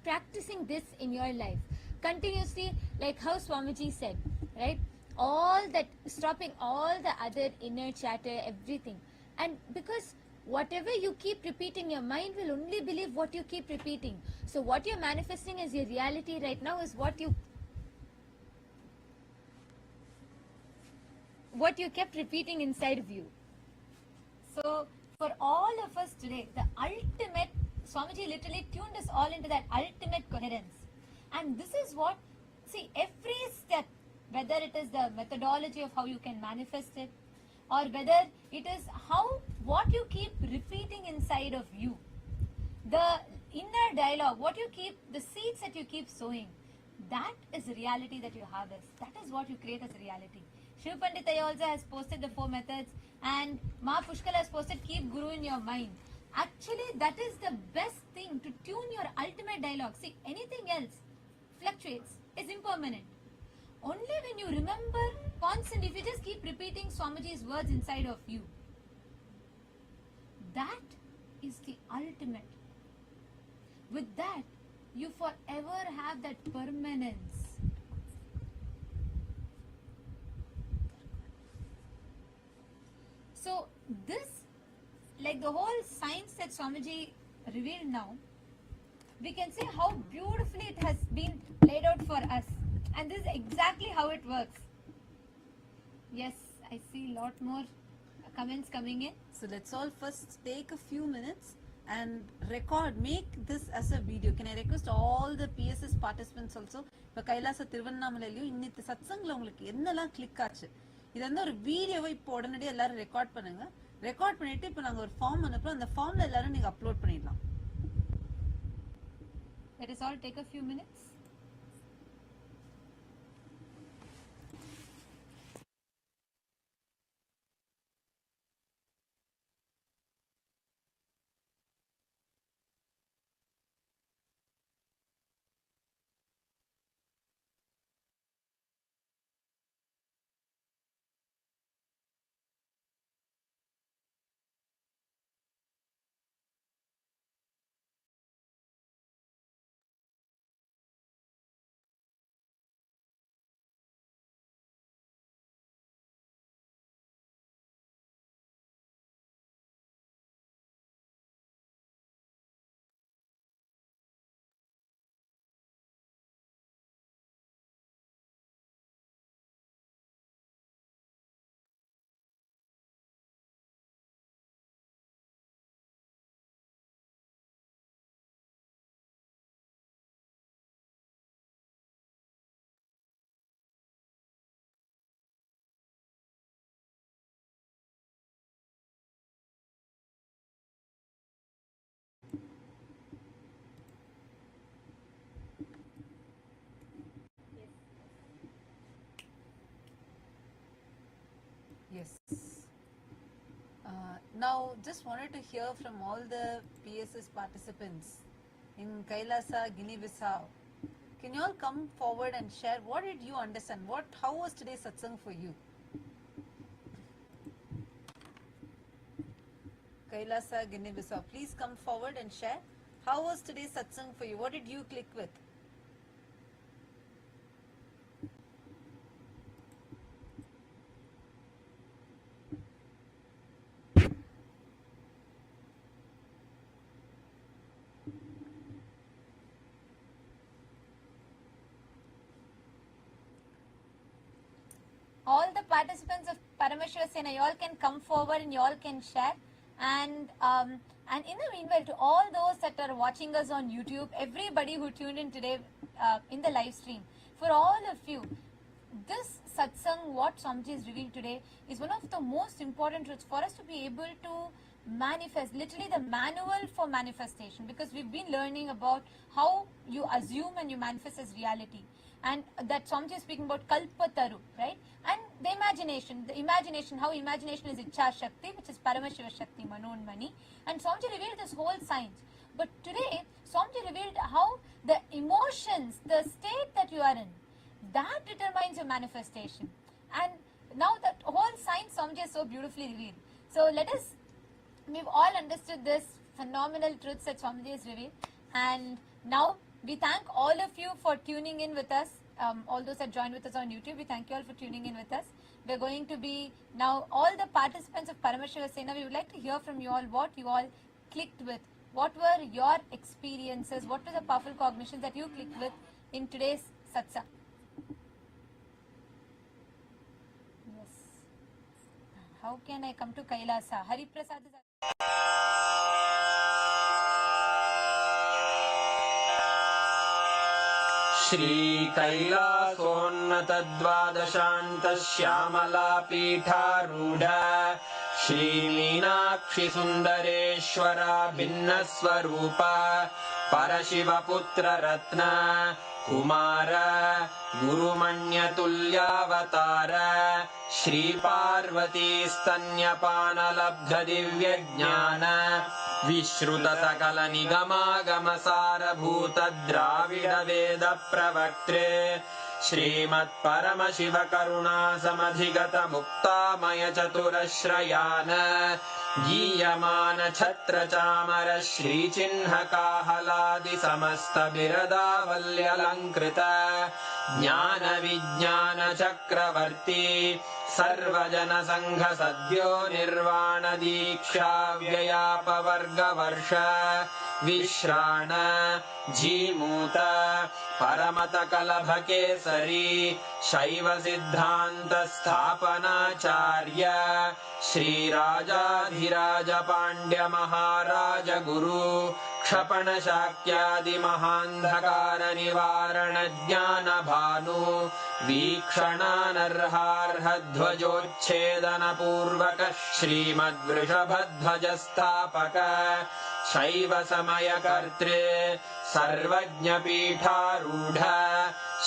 practicing this in your life. Continuously, like how Swamiji said, right? All that, stopping all the other inner chatter, everything. And because whatever you keep repeating, your mind will only believe what you keep repeating. So what you're manifesting as your reality right now is what you kept repeating inside of you. So for all of us today, the ultimate, Swamiji literally tuned us all into that ultimate coherence. And this is what, see, every step, whether it is the methodology of how you can manifest it, or whether it is what you keep repeating inside of you, the inner dialogue, the seeds that you keep sowing, that is the reality that you harvest. That is what you create as reality. Shiv Pandita also has posted the 4 methods, and Ma Pushkala has posted keep Guru in your mind. Actually, that is the best thing to tune your ultimate dialogue. See, anything else fluctuates, is impermanent. Only when you remember constant, if you just keep repeating Swamiji's words inside of you, That is the ultimate. With that, you forever have that permanence. So this, like the whole science that Swamiji revealed now, we can say how beautifully it has been laid out for us. And this is exactly how it works. Yes, I see a lot more comments coming in.
So let's all first take a few minutes and record, make this as a video. Can I request all the PSS participants also? இப்போ கைலாச திருவண்ணாமலையிலையும் இன்னித்து சத்சங்கில் உங்களுக்கு என்னெல்லாம் click ஆச்சு இது வந்து ஒரு வீடியோவை இப்போ உடனடியாக எல்லாரும் ரெக்கார்ட் பண்ணுங்க. ரெக்கார்ட் பண்ணிட்டு இப்போ நாங்கள் ஒரு ஃபார்ம் அனுப்புகிறோம். அந்த ஃபார்மில் எல்லாரும் நீங்கள் அப்லோட் பண்ணிடலாம்.
Let us all take a few minutes.
Yes. Now, just wanted to hear from all the PSS participants in Kailasa, Guinea-Bissau. Can you all come forward and share what did you understand? How was today's satsang for you? Kailasa, Guinea-Bissau, please come forward and share. How was today's satsang for you? What did you click with?
All the participants of Paramashiva Sena, you all can come forward and you all can share. And in the meanwhile, to all those that are watching us on YouTube, everybody who tuned in today in the live stream, for all of you, this satsang, what Swamiji has revealed today, is one of the most important truths for us to be able to manifest, literally the manual for manifestation, because we've been learning about how you assume and you manifest as reality. And that Swamiji is speaking about Kalpataru, right? And the imagination, how imagination is Ichha Shakti, which is Paramashiva Shakti, Manon Mani. And Swamiji revealed this whole science. But today, Swamiji revealed how the emotions, the state that you are in, that determines your manifestation. And now that whole science Swamiji has so beautifully revealed. So we've all understood this phenomenal truths that Swamiji has revealed. And now we thank all of you for tuning in with us. All those that joined with us on YouTube, we thank you all for tuning in with us. We're going to be now, all the participants of Paramashiva Sena, we would like to hear from you all what you all clicked with. What were your experiences? What were the powerful cognitions that you clicked with in today's satsang? Yes. How can I come to Kailasa? Hari Prasad is...
श्रीकैलासोन्नतद्वादशान्तश्यामलापीठारूढ श्रीमीनाक्षिसुन्दरेश्वरा भिन्नस्वरूप परशिवपुत्ररत्न Kumar गुरुमण्यतुल्यावतार श्रीपार्वतीस्तन्यपानलब्धदिव्यज्ञान विश्रुतसकलनिगमागमसारभूत द्राविडवेदप्रवक्त्रे श्रीमत्परमशिवकरुणासमधिगतमुक्तामय चतुरश्रयान् गीयमान छत्रचामर श्रीचिह्नकाहलादि समस्त बिरदावल्यलङ्कृत ज्ञान विज्ञान चक्रवर्ती सर्वजन संघ सद्यो निर्वाण दीक्षा व्ययापवर्गवर्ष विश्राण जीमूत परमत कलभ केसरी शैव सिद्धांत स्थापनाचार्य श्रीराजाधिराज पांड्य महाराज गुरु क्षपण शाक्यादि महांधकार निवारण ज्ञान भानु वीक्षणानर्हार्ह ध्वजोच्छेदन पूर्वक श्रीमद्वृषभध्वज स्थापक शैव समय कर्तृ सर्वज्ञ पीठारूढ़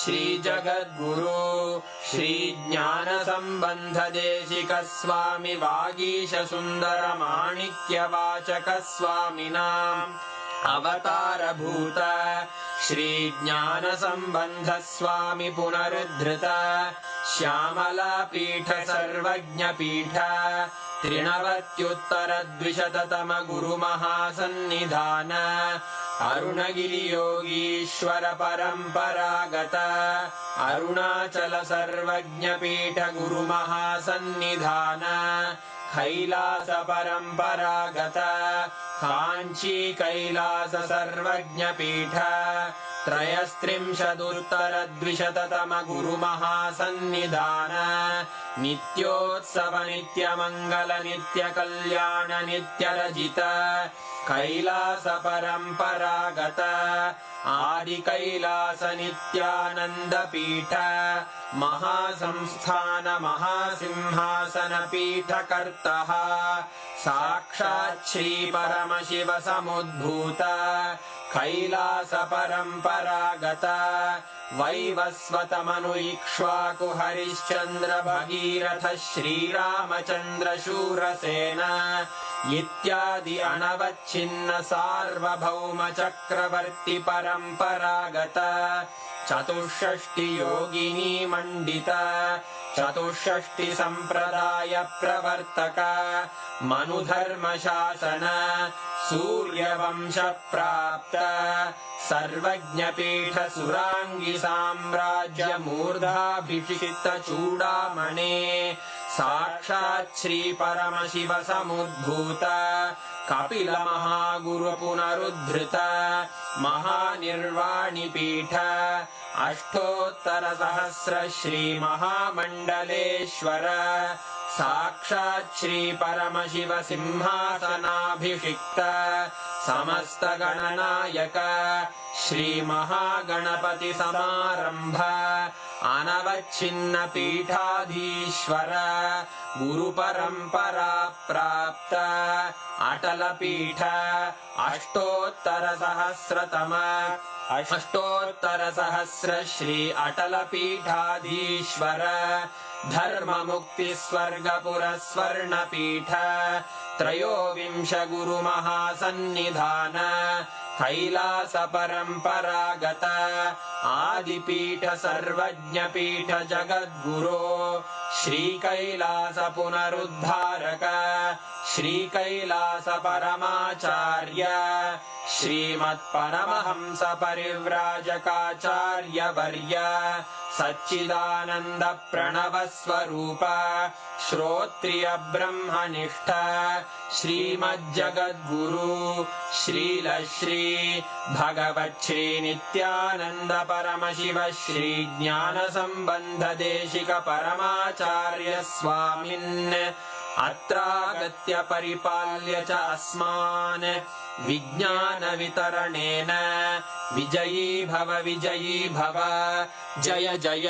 श्री जगद्गुरु श्री ज्ञान संबंध देशिक स्वामी वागीश सुंदर माणिक्य वाचक स्वामिनाम् अवतार भूत श्री ज्ञान संबंध स्वामी पुनरुद्धृत श्यामला पीठ सर्वज्ञ पीठ त्रिनवत्युत्तर द्विशततम गुरु महासन्निधान अरुणगिरि योगीश्वर परंपरागत अरुणाचल सर्वज्ञ पीठ गुरु महासन्निधान कैलास परंपरागत कांची कैलास सर्वज्ञ पीठ त्रयस्त्रिंशदुत्तर द्विशततम गुरु महासन्निधान नित्योत्सव नित्य मंगल नित्य कल्याण नित्य रजित कैलास परंपरागत आदि कैलास नित्यानंद पीठ महासंस्थान महासिंहासन पीठ कर्तः साक्षात् श्री परमशिव समुद्भूत कैलास परंपरागत वैवस्वत मनु इक्ष्वाकु हरिश्चंद्र भगीरथ श्रीरामचंद्र शूरसेन इत्यादि अनवच्छिन्न सार्वभौम चक्रवर्ती परंपरागत चतुष्षष्टि योगिनी मंडित चतुष्षष्टि संप्रदाय प्रवर्तक मनुधर्म शासन सूर्यवंश प्राप्त सर्वज्ञ पीठ सुरांगी साम्राज्य मूर्धाभिषिक्त चूड़ामणे साक्षात् श्री परमशिव समुद्भूत कपिल महागुरु पुनरुद्धृत महानिर्वाणि पीठ अष्टोत्तर सहस्र श्री महामंडलेश्वर साक्षात् श्री परमशिव सिंहासनाभिषिक्त समस्त गणनायक श्री महागणपति समारंभ अनवच्छिन्न पीठाधीश्वर गुरु परंपरा प्राप्त अटल पीठ अष्टोत्तर सहस्र श्री अटल पीठाधीश्वर धर्म मुक्ति स्वर्गपुर स्वर्ण पीठ त्रयोविंश गुरु महासन्निधान कैलास परंपरागत आदिपीठ सर्वज्ञ पीठ जगद्गुरो श्री कैलास पुनरुद्धारक श्री कैलास परमाचार्य श्रीमत्परमहंस परिव्राजकाचार्य वर्य सच्चिदानंद प्रणव स्वरूप श्रोत्रिय ब्रह्मनिष्ठ श्रीमज्जगद्गुरु श्रील श्री भगवत् श्री नित्यानंद परमशिव श्री ज्ञान संबंध देशिक परमाचार्य स्वामिन् अत्रागत्य परिपाल्य च अस्मान् विज्ञान वितरणेन विजयी भव जय जय।